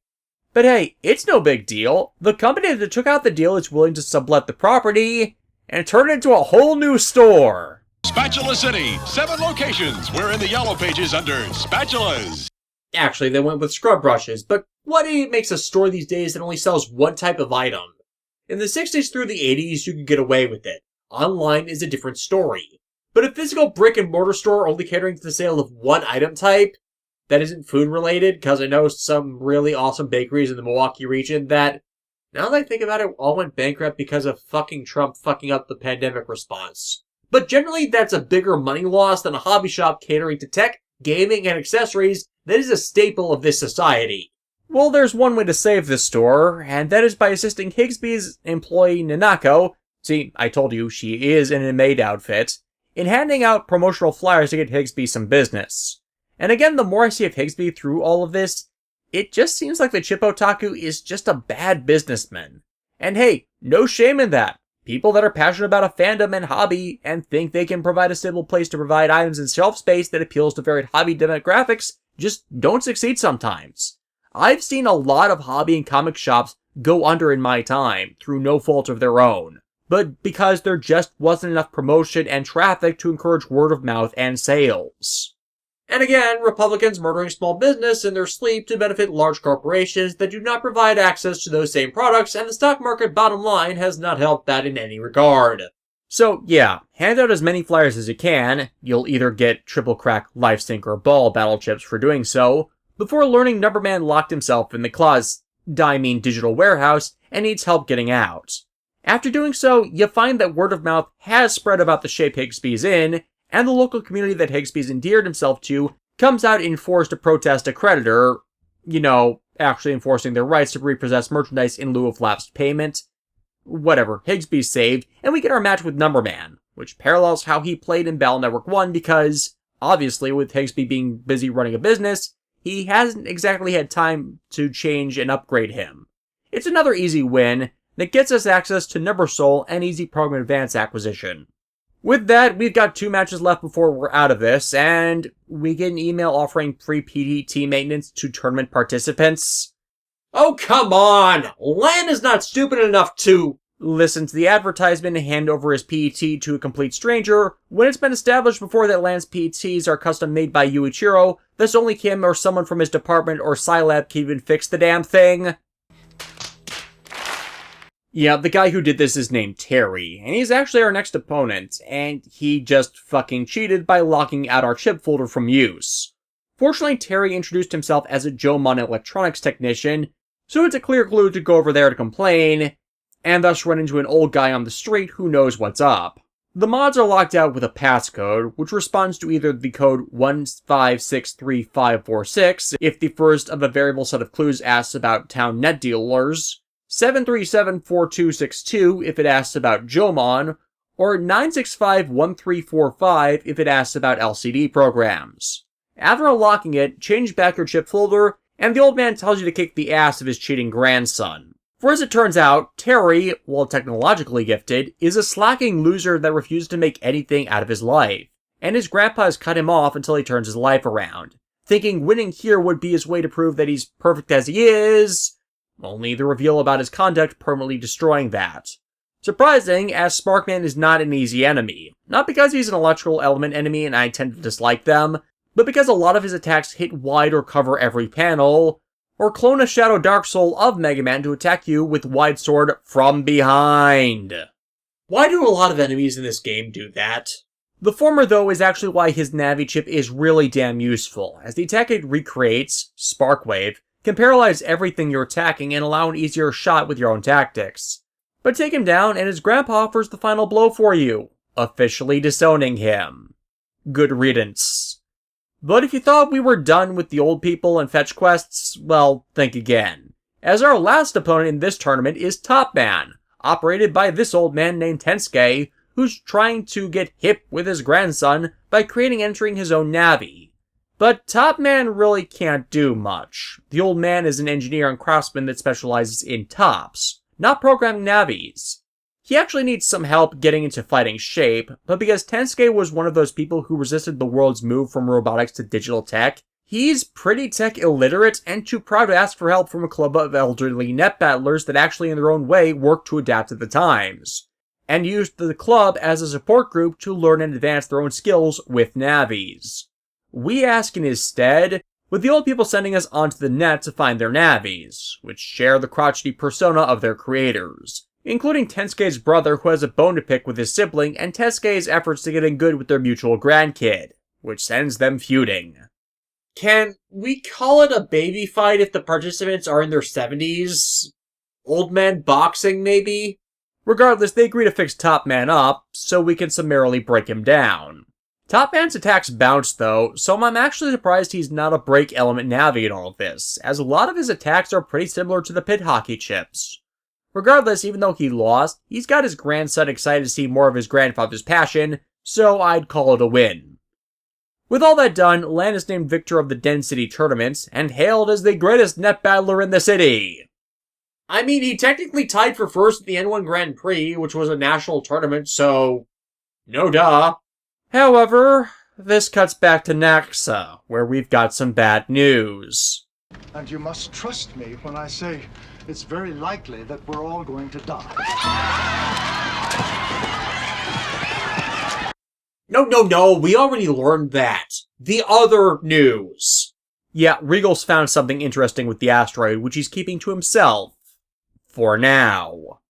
A: But hey, it's no big deal. The company that took out the deal is willing to sublet the property and turn it into a whole new store.
B: Spatula City, 7 locations. We're in the yellow pages under spatulas.
A: Actually, they went with scrub brushes, but what idiot makes a store these days that only sells one type of item? In the 60s through the 80s, you could get away with it. Online is a different story. But a physical brick and mortar store only catering to the sale of one item type that isn't food related, because I know some really awesome bakeries in the Milwaukee region that, now that I think about it, all went bankrupt because of fucking Trump fucking up the pandemic response. But generally, that's a bigger money loss than a hobby shop catering to tech, gaming, and accessories that is a staple of this society. Well, there's one way to save this store, and that is by assisting Higsby's employee Nanako, see, I told you, she is in a maid outfit, in handing out promotional flyers to get Higsby some business. And again, the more I see of Higsby through all of this, it just seems like the Chip Otaku is just a bad businessman. And hey, no shame in that. People that are passionate about a fandom and hobby and think they can provide a stable place to provide items and shelf space that appeals to varied hobby demographics just don't succeed sometimes. I've seen a lot of hobby and comic shops go under in my time through no fault of their own, but because there just wasn't enough promotion and traffic to encourage word of mouth and sales. And again, Republicans murdering small business in their sleep to benefit large corporations that do not provide access to those same products, and the stock market bottom line has not helped that in any regard. So yeah, hand out as many flyers as you can. You'll either get triple crack, life sink, or ball battle chips for doing so, before learning Numberman locked himself in the digital warehouse and needs help getting out. After doing so, you find that word of mouth has spread about the shape Higsby's in, and the local community that Higsby's endeared himself to comes out in force to protest a creditor, actually enforcing their rights to repossess merchandise in lieu of lapsed payment. Whatever, Higsby's saved, and we get our match with Numberman, which parallels how he played in Battle Network 1 because, obviously, with Higsby being busy running a business, he hasn't exactly had time to change and upgrade him. It's another easy win that gets us access to Number Soul and Easy Program Advance acquisition. With that, we've got 2 matches left before we're out of this, and we get an email offering free PDT maintenance to tournament participants. Oh, come on! Lan is not stupid enough to listen to the advertisement and hand over his PET to a complete stranger when it's been established before that Lan's PETs are custom made by Yuichiro, thus only him or someone from his department or Scilab can even fix the damn thing. Yeah, the guy who did this is named Terry, and he's actually our next opponent, and he just fucking cheated by locking out our chip folder from use. Fortunately, Terry introduced himself as a Jomon electronics technician, so it's a clear clue to go over there to complain, and thus run into an old guy on the street who knows what's up. The mods are locked out with a passcode, which responds to either the code 1563546 if the first of a variable set of clues asks about town net dealers, 7374262 if it asks about Jomon, or 9651345 if it asks about LCD programs. After unlocking it, change back your chip folder, and the old man tells you to kick the ass of his cheating grandson. For as it turns out, Terry, while technologically gifted, is a slacking loser that refuses to make anything out of his life, and his grandpa has cut him off until he turns his life around, thinking winning here would be his way to prove that he's perfect as he is, only the reveal about his conduct permanently destroying that. Surprising, as Sparkman is not an easy enemy, not because he's an electrical element enemy and I tend to dislike them, but because a lot of his attacks hit wide or cover every panel, or clone a Shadow Dark Soul of Megaman to attack you with Wide Sword from behind. Why do a lot of enemies in this game do that? The former, though, is actually why his Navi chip is really damn useful, as the attack it recreates, Sparkwave, can paralyze everything you're attacking and allow an easier shot with your own tactics. But take him down and his grandpa offers the final blow for you, officially disowning him. Good riddance. But if you thought we were done with the old people and fetch quests, well, think again. As our last opponent in this tournament is Topman, operated by this old man named Tensuke, who's trying to get hip with his grandson by creating and entering his own Navi. But Topman really can't do much. The old man is an engineer and craftsman that specializes in tops, not programming Navis. He actually needs some help getting into fighting shape, but because Tensuke was one of those people who resisted the world's move from robotics to digital tech, he's pretty tech illiterate and too proud to ask for help from a club of elderly net battlers that actually in their own way work to adapt to the times, and used the club as a support group to learn and advance their own skills with Navis. We ask in his stead, with the old people sending us onto the net to find their Navis, which share the crotchety persona of their creators, including Tensuke's brother who has a bone to pick with his sibling and Tensuke's efforts to get in good with their mutual grandkid, which sends them feuding. Can we call it a baby fight if the participants are in their 70s? Old man boxing, maybe? Regardless, they agree to fix Topman up, so we can summarily break him down. Topman's attacks bounce though, so I'm actually surprised he's not a break element Navi in all of this, as a lot of his attacks are pretty similar to the pit hockey chips. Regardless, even though he lost, he's got his grandson excited to see more of his grandfather's passion, so I'd call it a win. With all that done, Lan is named victor of the Den City tournament, and hailed as the greatest net battler in the city. I mean, he technically tied for first at the N1 Grand Prix, which was a national tournament, so no duh. However, this cuts back to Naxa, where we've got some bad news.
C: And you must trust me when I say it's very likely that we're all going to die.
A: No, we already learned that. the other news. Yeah, Regal's found something interesting with the asteroid, which he's keeping to himself. For now.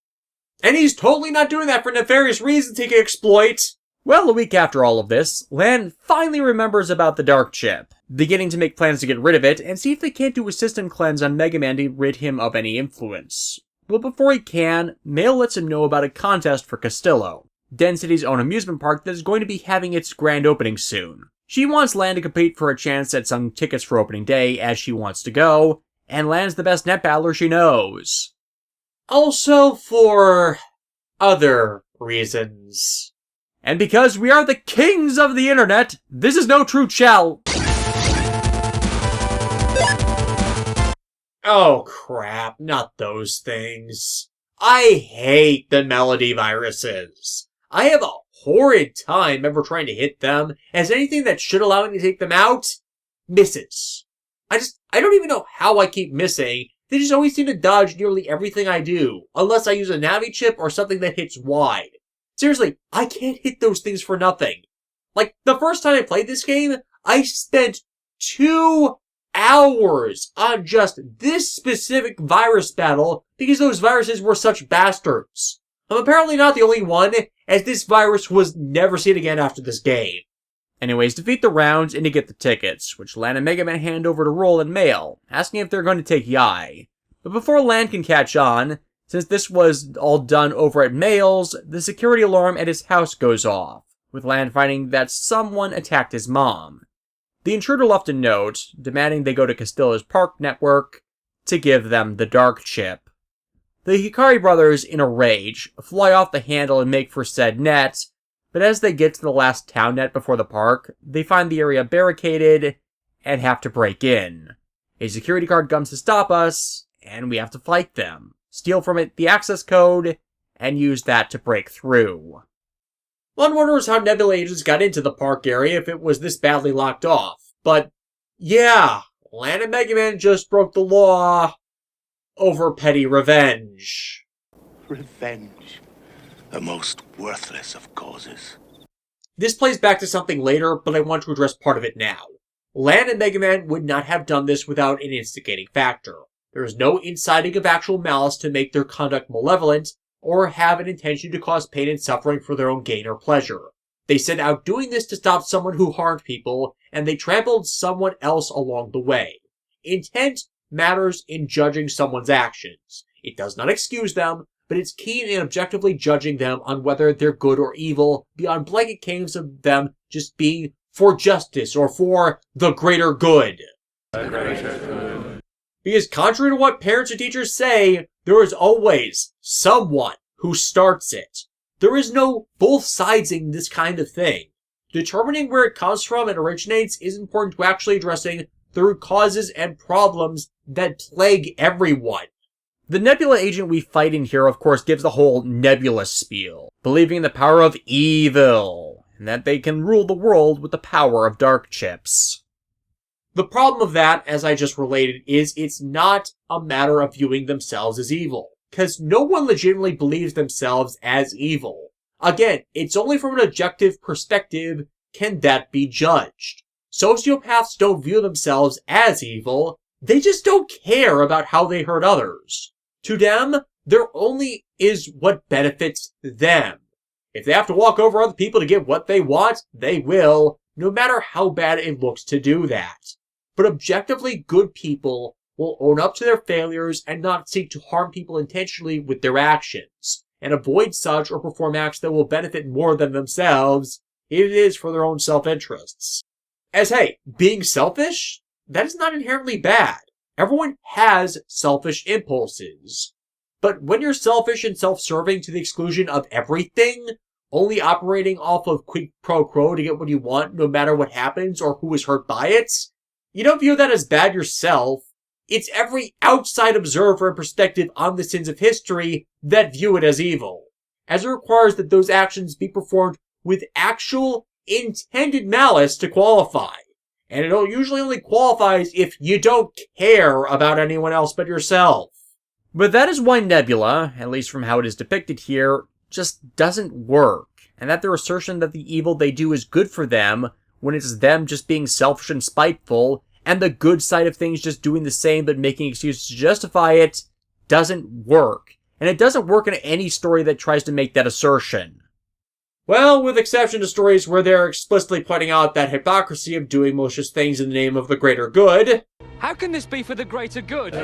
A: And he's totally not doing that for nefarious reasons he can exploit. Well, a week after all of this, Lan finally remembers about the dark chip, beginning to make plans to get rid of it and see if they can't do a system cleanse on Megaman to rid him of any influence. But before he can, Mail lets him know about a contest for Castillo, Den City's own amusement park that is going to be having its grand opening soon. She wants Lan to compete for a chance at some tickets for opening day as she wants to go, and Lan's the best net battler she knows. Also for other reasons. And because we are the kings of the internet, this is no true challenge. Oh crap, not those things. I hate the melody viruses. I have a horrid time ever trying to hit them, as anything that should allow me to take them out misses. I don't even know how I keep missing. They just always seem to dodge nearly everything I do, unless I use a Navi chip or something that hits wide. Seriously, I can't hit those things for nothing. Like, the first time I played this game, I spent 2 hours on just this specific virus battle because those viruses were such bastards. I'm apparently not the only one, as this virus was never seen again after this game. Anyways, defeat the rounds and to get the tickets, which Lan and Megaman hand over to Roll and Mail, asking if they're going to take Yai. But before Lan can catch on, since this was all done over at Mail's, the security alarm at his house goes off, with Lan finding that someone attacked his mom. The intruder left a note, demanding they go to Castillo Park network to give them the dark chip. The Hikari brothers, in a rage, fly off the handle and make for said net, but as they get to the last town net before the park, they find the area barricaded and have to break in. A security guard comes to stop us, and we have to fight them, steal from it the access code, and use that to break through. One wonders how Nebula agents got into the park area if it was this badly locked off, but yeah, Lan and Megaman just broke the law over petty revenge.
D: Revenge. The most worthless of causes.
A: This plays back to something later, but I want to address part of it now. Lan and Megaman would not have done this without an instigating factor. There is no inciting of actual malice to make their conduct malevolent, or have an intention to cause pain and suffering for their own gain or pleasure. They set out doing this to stop someone who harmed people, and they trampled someone else along the way. Intent matters in judging someone's actions. It does not excuse them, but it's keen in objectively judging them on whether they're good or evil, beyond blanket claims of them just being for justice or for the greater good. Because contrary to what parents or teachers say, there is always someone who starts it. There is no both sidesing this kind of thing. Determining where it comes from and originates is important to actually addressing the root causes and problems that plague everyone. The Nebula agent we fight in here, of course, gives the whole Nebula spiel, believing in the power of evil, and that they can rule the world with the power of dark chips. The problem of that, as I just related, is it's not a matter of viewing themselves as evil, because no one legitimately believes themselves as evil. Again, it's only from an objective perspective can that be judged. Sociopaths don't view themselves as evil, they just don't care about how they hurt others. To them, there only is what benefits them. If they have to walk over other people to get what they want, they will, no matter how bad it looks to do that. But objectively good people will own up to their failures and not seek to harm people intentionally with their actions, and avoid such or perform acts that will benefit more than themselves if it is for their own self-interests. As hey, being selfish? That is not inherently bad. Everyone has selfish impulses. But when you're selfish and self-serving to the exclusion of everything, only operating off of quid pro quo to get what you want no matter what happens or who is hurt by it, you don't view that as bad yourself. It's every outside observer and perspective on the sins of history that view it as evil, as it requires that those actions be performed with actual intended malice to qualify. And it usually only qualifies if you don't care about anyone else but yourself. But that is why Nebula, at least from how it is depicted here, just doesn't work. And that their assertion that the evil they do is good for them when it's them just being selfish and spiteful, and the good side of things just doing the same but making excuses to justify it, doesn't work. And it doesn't work in any story that tries to make that assertion. Well, with exception to stories where they're explicitly pointing out that hypocrisy of doing malicious things in the name of the greater good.
E: How can this be for the greater good?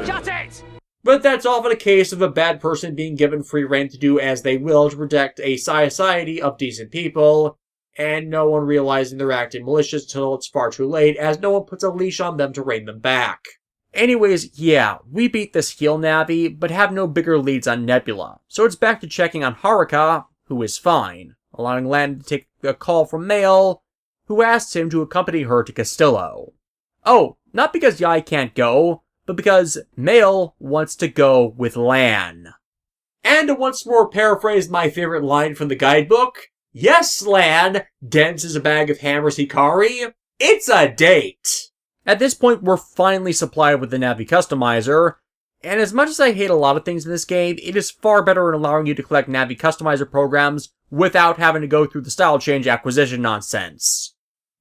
E: Shut it!
A: But that's often a case of a bad person being given free rein to do as they will to protect a society of decent people, and no one realizing they're acting malicious till it's far too late, as no one puts a leash on them to rein them back. Anyways, yeah, we beat this heel Navi, but have no bigger leads on Nebula, so it's back to checking on Haruka, who is fine, allowing Lan to take a call from Mail, who asks him to accompany her to Castillo. Oh, not because Yai can't go, but because Mail wants to go with Lan. And to once more paraphrase my favorite line from the guidebook, yes, Lan, dense as a bag of hammers Hikari, it's a date! At this point, we're finally supplied with the Navi Customizer, and as much as I hate a lot of things in this game, it is far better in allowing you to collect Navi Customizer programs without having to go through the style change acquisition nonsense.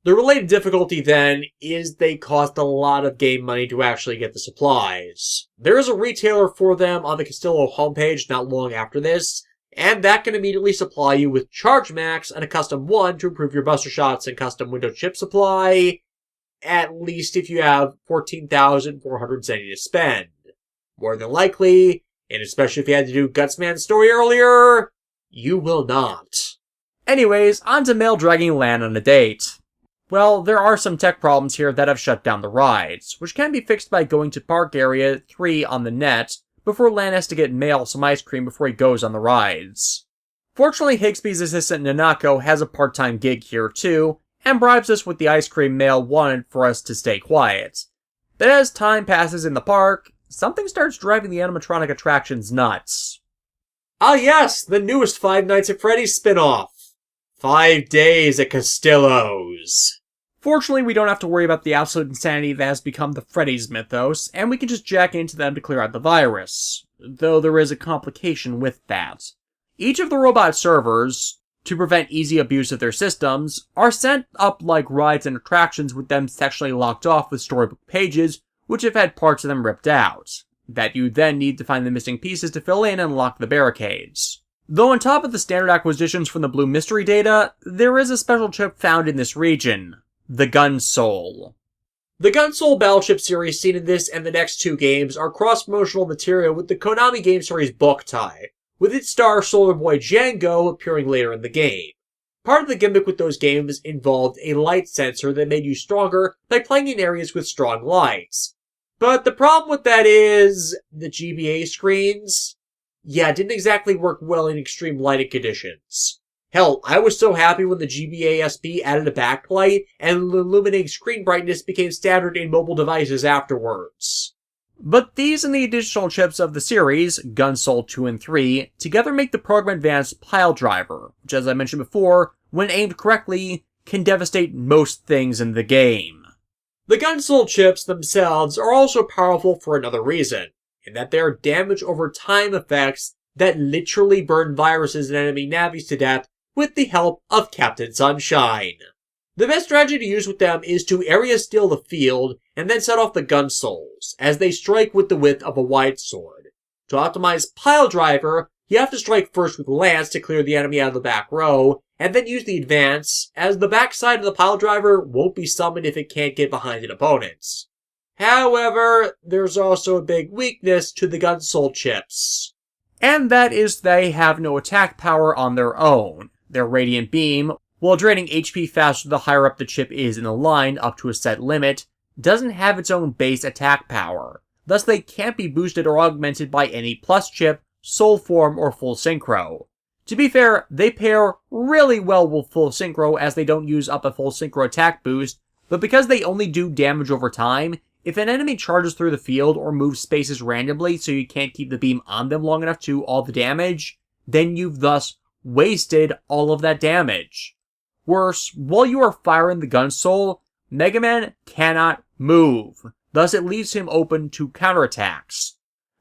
A: The related difficulty, then, is they cost a lot of game money to actually get the supplies. There is a retailer for them on the Castillo homepage not long after this, and that can immediately supply you with Charge Max and a Custom 1 to improve your Buster Shots and Custom Window Chip supply, at least if you have 14,470 to spend. More than likely, and especially if you had to do Gutsman's story earlier, you will not. Anyways, on to Mail dragging Lan on a date. Well, there are some tech problems here that have shut down the rides, which can be fixed by going to Park Area 3 on the net, before Lan has to get Mail some ice cream before he goes on the rides. Fortunately, Higsby's assistant Nanako has a part-time gig here too, and bribes us with the ice cream Mail wanted for us to stay quiet. But as time passes in the park, something starts driving the animatronic attractions nuts. Ah yes, the newest Five Nights at Freddy's spin-off. 5 Days at Castillo's. Fortunately, we don't have to worry about the absolute insanity that has become the Freddy's mythos, and we can just jack into them to clear out the virus. Though there is a complication with that. Each of the robot servers, to prevent easy abuse of their systems, are sent up like rides and attractions with them sectionally locked off with storybook pages, which have had parts of them ripped out, that you then need to find the missing pieces to fill in and unlock the barricades. Though on top of the standard acquisitions from the Blue Mystery data, there is a special chip found in this region, the Gun Soul. The Gun Soul Battleship series seen in this and the next two games are cross-promotional material with the Konami game series Boktai, with its star Solar Boy Django appearing later in the game. Part of the gimmick with those games involved a light sensor that made you stronger by playing in areas with strong lights. But the problem with that is the GBA screens, didn't exactly work well in extreme lighting conditions. Hell, I was so happy when the GBA SP added a backlight and illuminating screen brightness became standard in mobile devices afterwards. But these and the additional chips of the series, Gun Soul 2 and 3, together make the Program Advanced Pile Driver, which as I mentioned before, when aimed correctly, can devastate most things in the game. The Gun Soul chips themselves are also powerful for another reason, in that they are damage over time effects that literally burn viruses and enemy navis to death with the help of Captain Sunshine. The best strategy to use with them is to area steal the field and then set off the Gun Souls, as they strike with the width of a wide sword. To optimize Pile Driver, you have to strike first with Lance to clear the enemy out of the back row, and then use the Advance, as the backside of the Pile Driver won't be summoned if it can't get behind an opponent. However, there's also a big weakness to the Gun Soul chips. And that is they have no attack power on their own. Their Radiant Beam, while draining HP faster the higher up the chip is in the line up to a set limit, doesn't have its own base attack power. Thus they can't be boosted or augmented by any plus chip, Soul Form, or Full Synchro. To be fair, they pair really well with Full Synchro as they don't use up a Full Synchro attack boost, but because they only do damage over time, if an enemy charges through the field or moves spaces randomly so you can't keep the beam on them long enough to do all the damage, then you've thus wasted all of that damage. Worse, while you are firing the Gun Soul, Megaman cannot move, thus it leaves him open to counterattacks.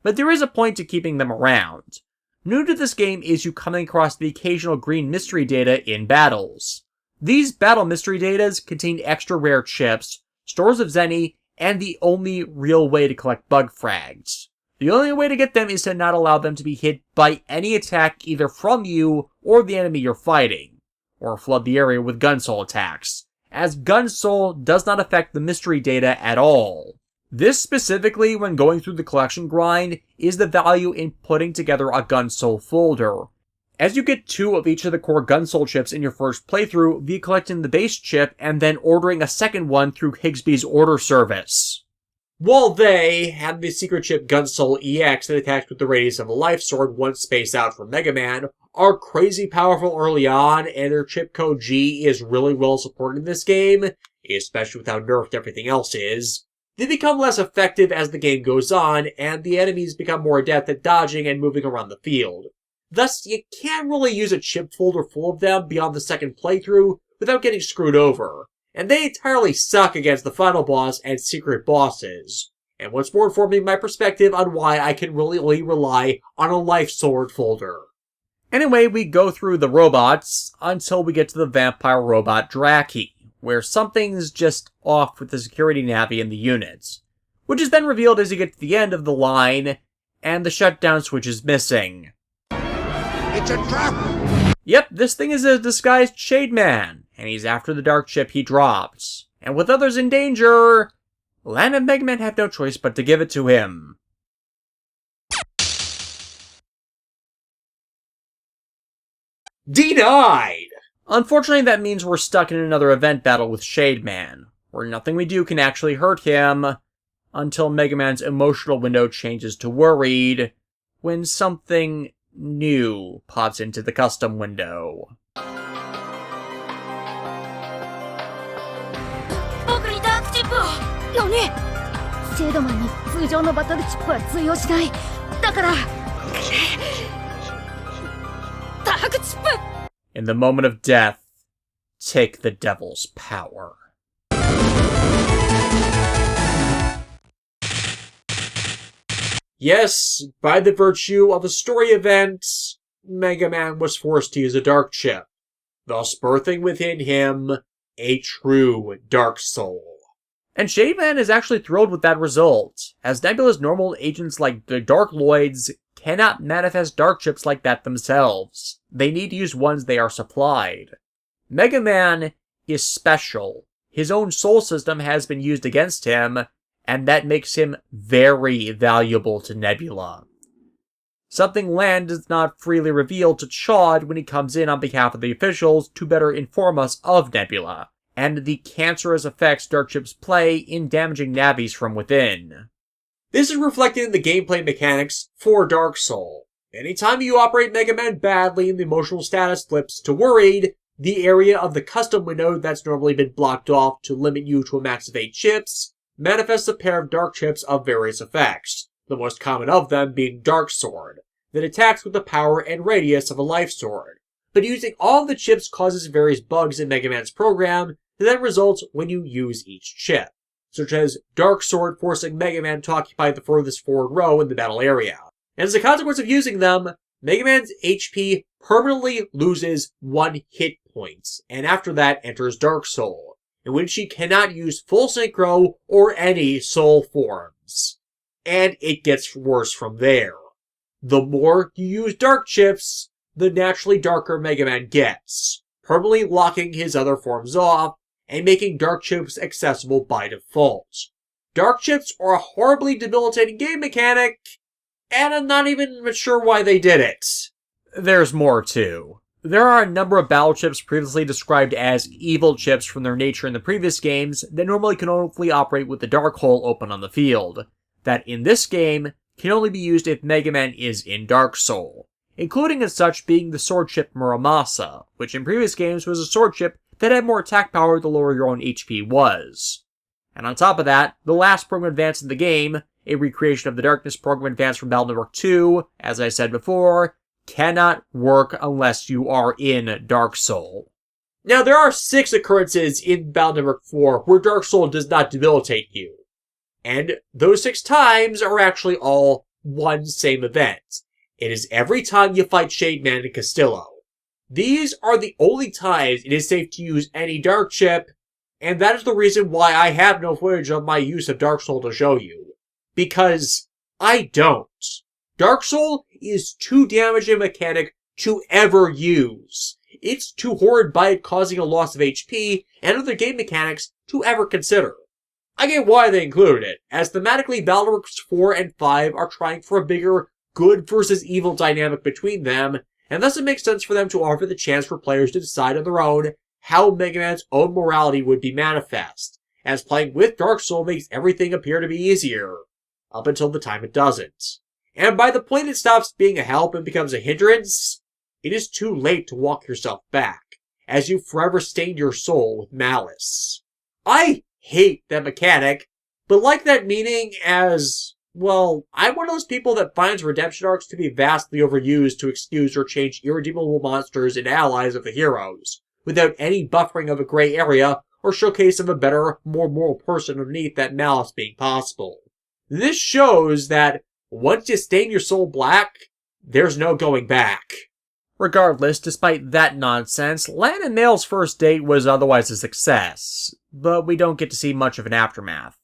A: But there is a point to keeping them around. New to this game is you coming across the occasional green mystery data in battles. These battle mystery datas contain extra rare chips, stores of Zenny, and the only real way to collect bug frags. The only way to get them is to not allow them to be hit by any attack either from you or the enemy you're fighting, or flood the area with gun soul attacks, as gun soul does not affect the mystery data at all. This specifically, when going through the collection grind, is the value in putting together a gun soul folder, as you get 2 of each of the core gun soul chips in your first playthrough via collecting the base chip and then ordering a second one through Higsby's order service. While they have the secret chip Gun Soul EX that attached with the radius of a life sword one space out from Megaman are crazy powerful early on, and their chip code G is really well supported in this game, especially with how nerfed everything else is. They become less effective as the game goes on, and the enemies become more adept at dodging and moving around the field. Thus, you can't really use a chip folder full of them beyond the second playthrough without getting screwed over. And they entirely suck against the final boss and secret bosses. And what's more informing my perspective on why I can really only rely on a life sword folder. Anyway, we go through the robots until we get to the vampire robot Draki, where something's just off with the security Navi in the units, which is then revealed as you get to the end of the line, and the shutdown switch is missing.
D: It's a trap!
A: Yep, this thing is a disguised Shademan, and he's after the dark chip he dropped. And with others in danger, Lan and Megaman have no choice but to give it to him. Denied! Unfortunately, that means we're stuck in another event battle with Shademan, where nothing we do can actually hurt him, until Megaman's emotional window changes to worried, when something new pops into the custom window. In the moment of death, take the devil's power. Yes, by the virtue of a story event, Mega Man was forced to use a dark chip, thus birthing within him a true Dark Soul. And Shademan is actually thrilled with that result, as Nebula's normal agents like the Dark Lloyds cannot manifest dark chips like that themselves. They need to use ones they are supplied. Mega Man is special. His own soul system has been used against him, and that makes him very valuable to Nebula. Something Lan does not freely reveal to Chad when he comes in on behalf of the officials to better inform us of Nebula, and the cancerous effects dark chips play in damaging Navis from within. This is reflected in the gameplay mechanics for Dark Soul. Anytime you operate Mega Man badly and the emotional status flips to worried, the area of the custom window that's normally been blocked off to limit you to a max of 8 chips manifests a pair of dark chips of various effects, the most common of them being Dark Sword, that attacks with the power and radius of a life sword. But using all of the chips causes various bugs in Mega Man's program that then results when you use each chip, such as Dark Sword forcing Mega Man to occupy the furthest forward row in the battle area. And as a consequence of using them, Mega Man's HP permanently loses 1 hit point, and after that enters Dark Soul, in which he cannot use full synchro or any soul forms. And it gets worse from there. The more you use dark chips, the naturally darker Mega Man gets, permanently locking his other forms off and making dark chips accessible by default. Dark chips are a horribly debilitating game mechanic, and I'm not even sure why they did it. There's more too. There are a number of battle chips previously described as evil chips from their nature in the previous games that normally can only operate with the dark hole open on the field, that in this game can only be used if Mega Man is in Dark Soul, including as such being the sword chip Muramasa, which in previous games was a sword chip that had more attack power the lower your own HP was. And on top of that, the last program advance in the game, a recreation of the Darkness program advance from Battle Network 2, as I said before, cannot work unless you are in Dark Soul. Now, there are 6 occurrences in Battle Network 4 where Dark Soul does not debilitate you. And those 6 times are actually all one same event. It is every time you fight Shademan and Castillo. These are the only times it is safe to use any dark chip, and that is the reason why I have no footage of my use of Dark Soul to show you. Because I don't. Dark Soul is too damaging a mechanic to ever use. It's too horrid by it causing a loss of HP and other game mechanics to ever consider. I get why they included it, as thematically Battleworks 4 and 5 are trying for a bigger good versus evil dynamic between them, and thus it makes sense for them to offer the chance for players to decide on their own how Megaman's own morality would be manifest, as playing with Dark Soul makes everything appear to be easier, up until the time it doesn't. And by the point it stops being a help and becomes a hindrance, it is too late to walk yourself back, as you forever stained your soul with malice. I hate that mechanic, but like that meaning as, well, I'm one of those people that finds redemption arcs to be vastly overused to excuse or change irredeemable monsters into allies of the heroes, without any buffering of a gray area or showcase of a better, more moral person underneath that malice being possible. This shows that once you stain your soul black, there's no going back. Regardless, despite that nonsense, Lan and Mail's first date was otherwise a success, but we don't get to see much of an aftermath.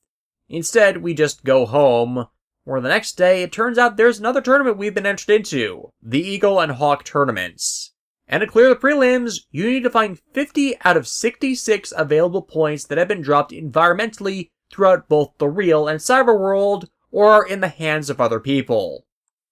A: Instead, we just go home, where the next day it turns out there's another tournament we've been entered into, the Eagle and Hawk tournaments. And to clear the prelims, you need to find 50 out of 66 available points that have been dropped environmentally throughout both the real and cyber world, or are in the hands of other people.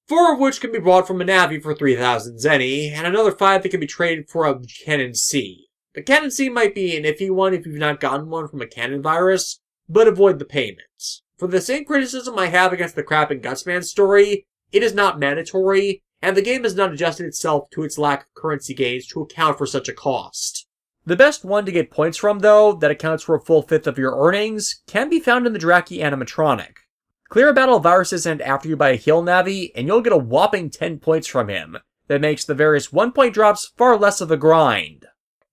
A: 4 of which can be bought from a Navi for 3,000 Zenny, and another 5 that can be traded for a Cannon C. The Cannon C might be an iffy one if you've not gotten one from a Cannon virus, but avoid the payments. For the same criticism I have against the Crap and Gutsman story, it is not mandatory, and the game has not adjusted itself to its lack of currency gains to account for such a cost. The best one to get points from, though, that accounts for a full fifth of your earnings, can be found in the Draki animatronic. Clear a battle of viruses and after you buy a heal Navi, and you'll get a whopping 10 points from him. That makes the various 1-point drops far less of a grind.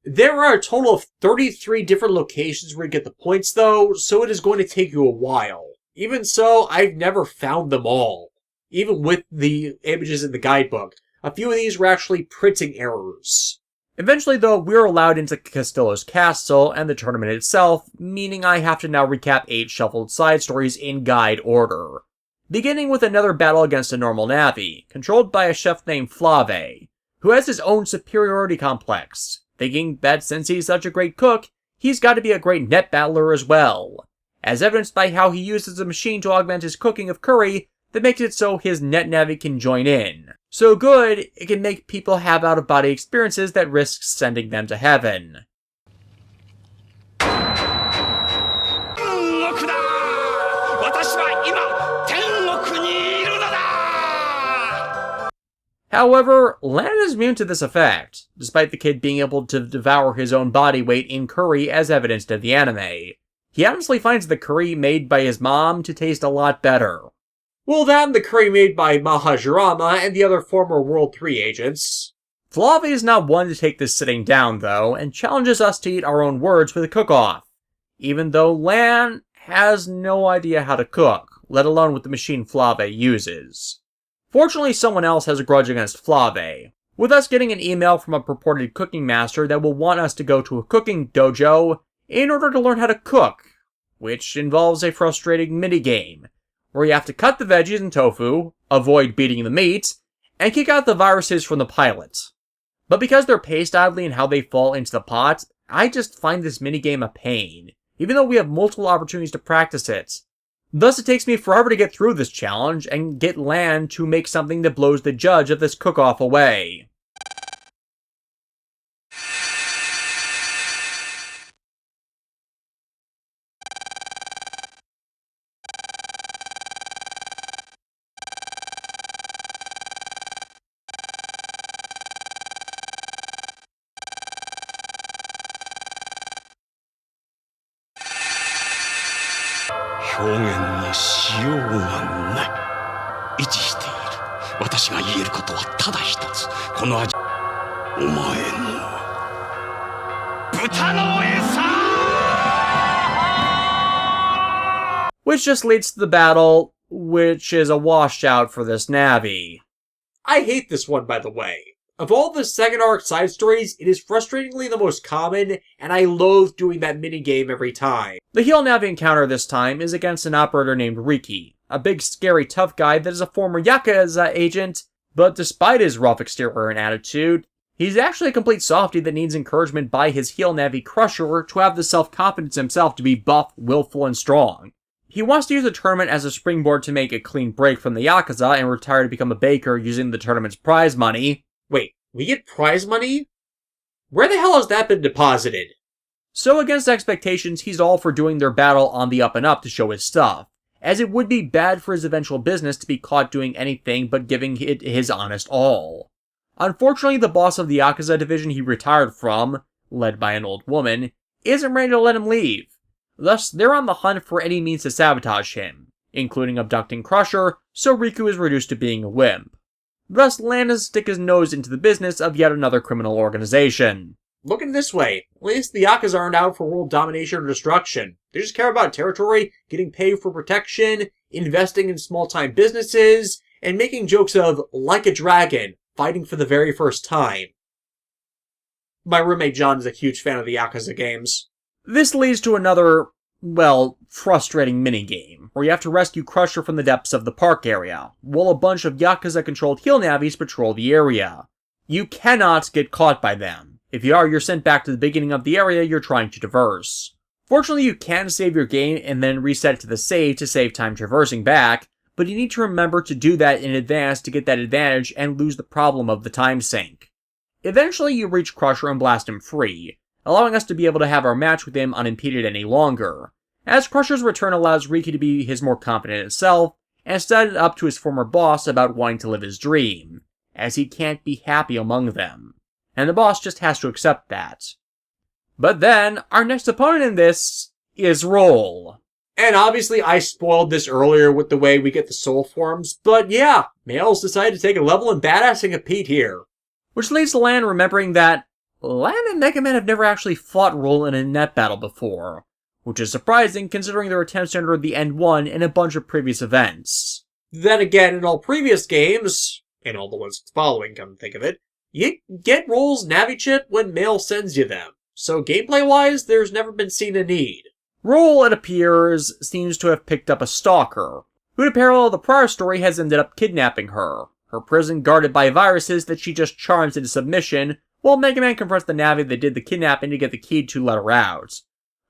A: There are a total of 33 different locations where you get the points though, so it is going to take you a while. Even so, I've never found them all. Even with the images in the guidebook, a few of these were actually printing errors. Eventually though, we're allowed into Castillo's castle and the tournament itself, meaning I have to now recap 8 shuffled side stories in guide order. Beginning with another battle against a normal Navi, controlled by a chef named Flave, who has his own superiority complex, thinking that since he's such a great cook, he's got to be a great net battler as well, as evidenced by how he uses a machine to augment his cooking of curry that makes it so his net Navi can join in. So good, it can make people have out-of-body experiences that risk sending them to heaven. However, Lan is immune to this effect, despite the kid being able to devour his own body weight in curry as evidenced in the anime. He honestly finds the curry made by his mom to taste a lot better. Well, that and the curry made by Mahajirama and the other former World 3 agents. Flave is not one to take this sitting down, though, and challenges us to eat our own words with a cook-off, even though Lan has no idea how to cook, let alone what the machine Flave uses. Fortunately, someone else has a grudge against Flave, with us getting an email from a purported cooking master that will want us to go to a cooking dojo in order to learn how to cook, which involves a frustrating minigame, where you have to cut the veggies and tofu, avoid beating the meat, and kick out the viruses from the pilot. But because they're paced oddly in how they fall into the pot, I just find this minigame a pain, even though we have multiple opportunities to practice it. Thus it takes me forever to get through this challenge and get Lan to make something that blows the judge of this cook-off away. Which just leads to the battle, which is a washout for this Navi. I hate this one, by the way. Of all the second arc side stories, it is frustratingly the most common, and I loathe doing that minigame every time. The heel Navi encounter this time is against an operator named Riki, a big scary tough guy that is a former Yakuza agent, but despite his rough exterior and attitude, he's actually a complete softie that needs encouragement by his heel Navi Crusher to have the self-confidence himself to be buff, willful, and strong. He wants to use the tournament as a springboard to make a clean break from the Yakuza and retire to become a baker using the tournament's prize money. Wait, we get prize money? Where the hell has that been deposited? So against expectations, he's all for doing their battle on the up and up to show his stuff, as it would be bad for his eventual business to be caught doing anything but giving it his honest all. Unfortunately, the boss of the Yakuza division he retired from, led by an old woman, isn't ready to let him leave. Thus, they're on the hunt for any means to sabotage him, including abducting Crusher, so Riku is reduced to being a wimp. Thus, Lan has to stick his nose into the business of yet another criminal organization. Looking this way, at least the Yakuza aren't out for world domination or destruction. They just care about territory, getting paid for protection, investing in small-time businesses, and making jokes of, like a dragon, fighting for the very first time. My roommate John is a huge fan of the Yakuza games. This leads to another, frustrating minigame, where you have to rescue Crusher from the depths of the park area, while a bunch of Yakuza-controlled heel Navis patrol the area. You cannot get caught by them. If you are, you're sent back to the beginning of the area you're trying to traverse. Fortunately, you can save your game and then reset it to the save to save time traversing back, but you need to remember to do that in advance to get that advantage and lose the problem of the time sink. Eventually, you reach Crusher and blast him free, allowing us to be able to have our match with him unimpeded any longer, as Crusher's return allows Riki to be his more confident self, and set it up to his former boss about wanting to live his dream, as he can't be happy among them, and the boss just has to accept that. But then, our next opponent in this is Roll. And obviously I spoiled this earlier with the way we get the soul forms, but yeah, males decided to take a level in badassing a Pete here. Which leads to Lan remembering that Lan and Megaman have never actually fought Roll in a net battle before, which is surprising considering their attempts under the End 1 in a bunch of previous events. Then again, in all previous games, and all the ones following, come to think of it, you get Roll's Navi chip when Mail sends you them, so gameplay-wise, there's never been seen a need. Roll, it appears, seems to have picked up a stalker, who to parallel the prior story has ended up kidnapping her prison guarded by viruses that she just charms into submission, while Mega Man confronts the Navi that did the kidnapping to get the key to let her out.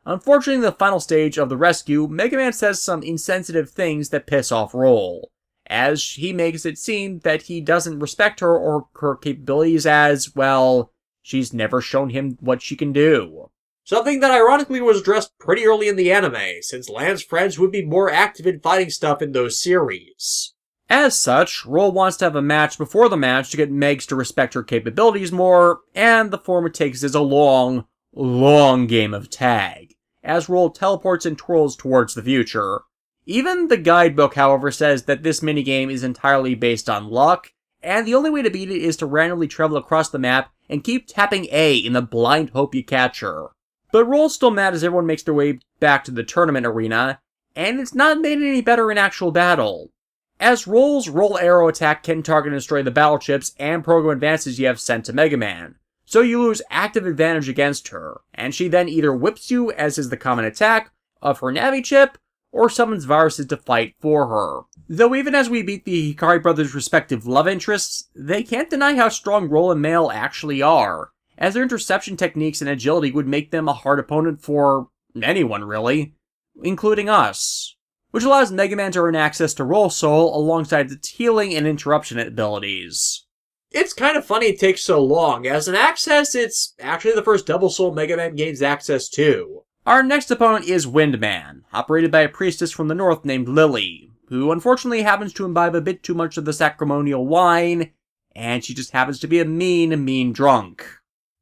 A: Unfortunately, in the final stage of the rescue, Mega Man says some insensitive things that piss off Roll, as he makes it seem that he doesn't respect her or her capabilities as, well, she's never shown him what she can do. Something that ironically was addressed pretty early in the anime, since Lan's friends would be more active in fighting stuff in those series. As such, Roll wants to have a match before the match to get Megs to respect her capabilities more, and the form it takes is a long game of tag, as Roll teleports and twirls towards the future. Even the guidebook, however, says that this minigame is entirely based on luck, and the only way to beat it is to randomly travel across the map and keep tapping A in the blind hope you catch her. But Roll's still mad as everyone makes their way back to the tournament arena, and it's not made any better in actual battle, as Roll's Roll Arrow attack can target and destroy the battle chips and program advances you have sent to Mega Man, so you lose active advantage against her, and she then either whips you, as is the common attack, of her Navi chip, or summons viruses to fight for her. Though even as we beat the Hikari brothers' respective love interests, they can't deny how strong Roll and Mail actually are, as their interception techniques and agility would make them a hard opponent for anyone, really, including us, which allows Mega Man to earn access to Roll Soul alongside its healing and interruption abilities. It's kind of funny it takes so long, as an access, it's actually the first Double Soul Mega Man gains access to. Our next opponent is Windman, operated by a priestess from the north named Lily, who unfortunately happens to imbibe a bit too much of the sacramental wine, and she just happens to be a mean drunk.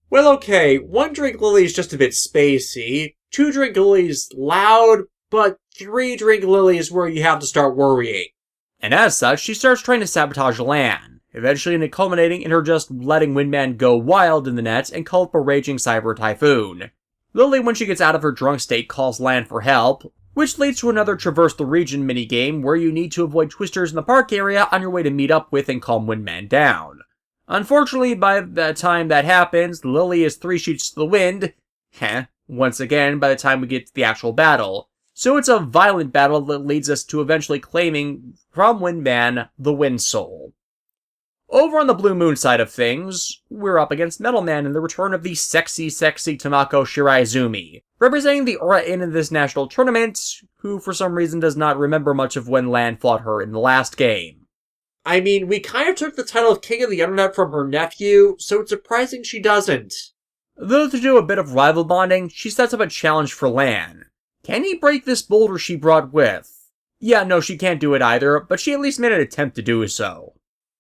A: Well, okay, 1 drink Lily's just a bit spacey, 2 drink Lily's loud, but 3 drink Lily is where you have to start worrying. And as such, she starts trying to sabotage Lan, eventually culminating in her just letting Windman go wild in the nets and call up a raging cyber typhoon. Lily, when she gets out of her drunk state, calls Lan for help, which leads to another Traverse the Region minigame where you need to avoid twisters in the park area on your way to meet up with and calm Windman down. Unfortunately, by the time that happens, Lily is 3 sheets to the wind, once again by the time we get to the actual battle. So it's a violent battle that leads us to eventually claiming from Windman the Wind Soul. Over on the Blue Moon side of things, we're up against Metalman in the return of the sexy Tamako Shiraizumi, representing the Aura Inn in this national tournament, who for some reason does not remember much of when Lan fought her in the last game. I mean, we kind of took the title of King of the Internet from her nephew, so it's surprising she doesn't. Though to do a bit of rival bonding, she sets up a challenge for Lan. Can he break this boulder she brought with? Yeah, no, she can't do it either, but she at least made an attempt to do so.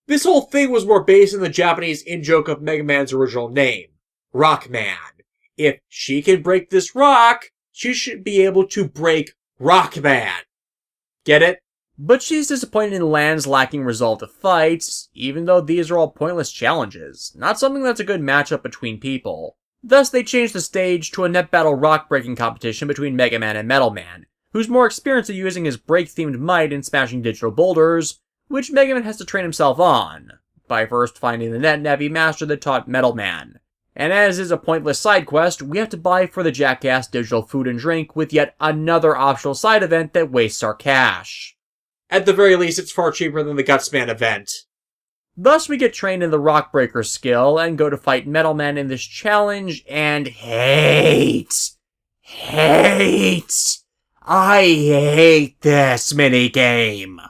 A: This whole thing was more based on the Japanese in-joke of Megaman's original name, Rockman. If she can break this rock, she should be able to break Rockman. Get it? But she's disappointed in Lan's lacking resolve to fight, even though these are all pointless challenges, not something that's a good matchup between people. Thus, they changed the stage to a net battle rock-breaking competition between Megaman and Metalman, who's more experienced at using his break-themed might in smashing digital boulders, which Megaman has to train himself on, by first finding the net Navi master that taught Metalman. And as is a pointless side quest, we have to buy for the jackass digital food and drink with yet another optional side event that wastes our cash. At the very least, it's far cheaper than the Gutsman event. Thus, we get trained in the Rockbreaker skill and go to fight Metalman in this challenge and hate this minigame.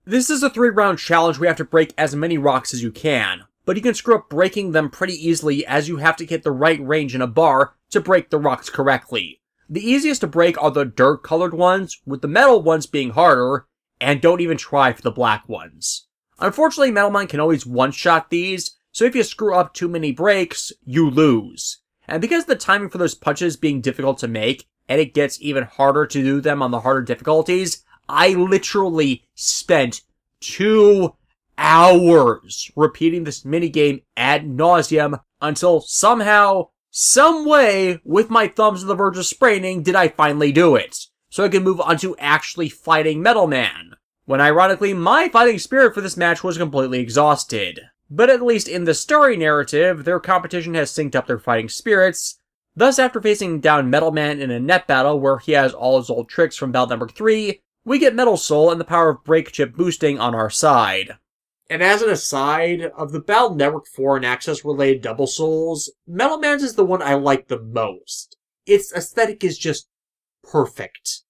A: This is a 3-round challenge where you have to break as many rocks as you can, but you can screw up breaking them pretty easily as you have to hit the right range in a bar to break the rocks correctly. The easiest to break are the dirt-colored ones, with the metal ones being harder, and don't even try for the black ones. Unfortunately, Metalman can always one-shot these, so if you screw up too many breaks, you lose. And because of the timing for those punches being difficult to make, and it gets even harder to do them on the harder difficulties, I literally spent 2 hours repeating this minigame ad nauseum until somehow, some way, with my thumbs on the verge of spraining, did I finally do it. So I could move on to actually fighting Metalman, when ironically my fighting spirit for this match was completely exhausted. But at least in the story narrative, their competition has synced up their fighting spirits. Thus, after facing down Metalman in a net battle where he has all his old tricks from battle number 3, we get Metal Soul and the power of break chip boosting on our side. And as an aside, of the Battle Network 4 and Access related Double Souls, Metalman's is the one I like the most. Its aesthetic is just perfect.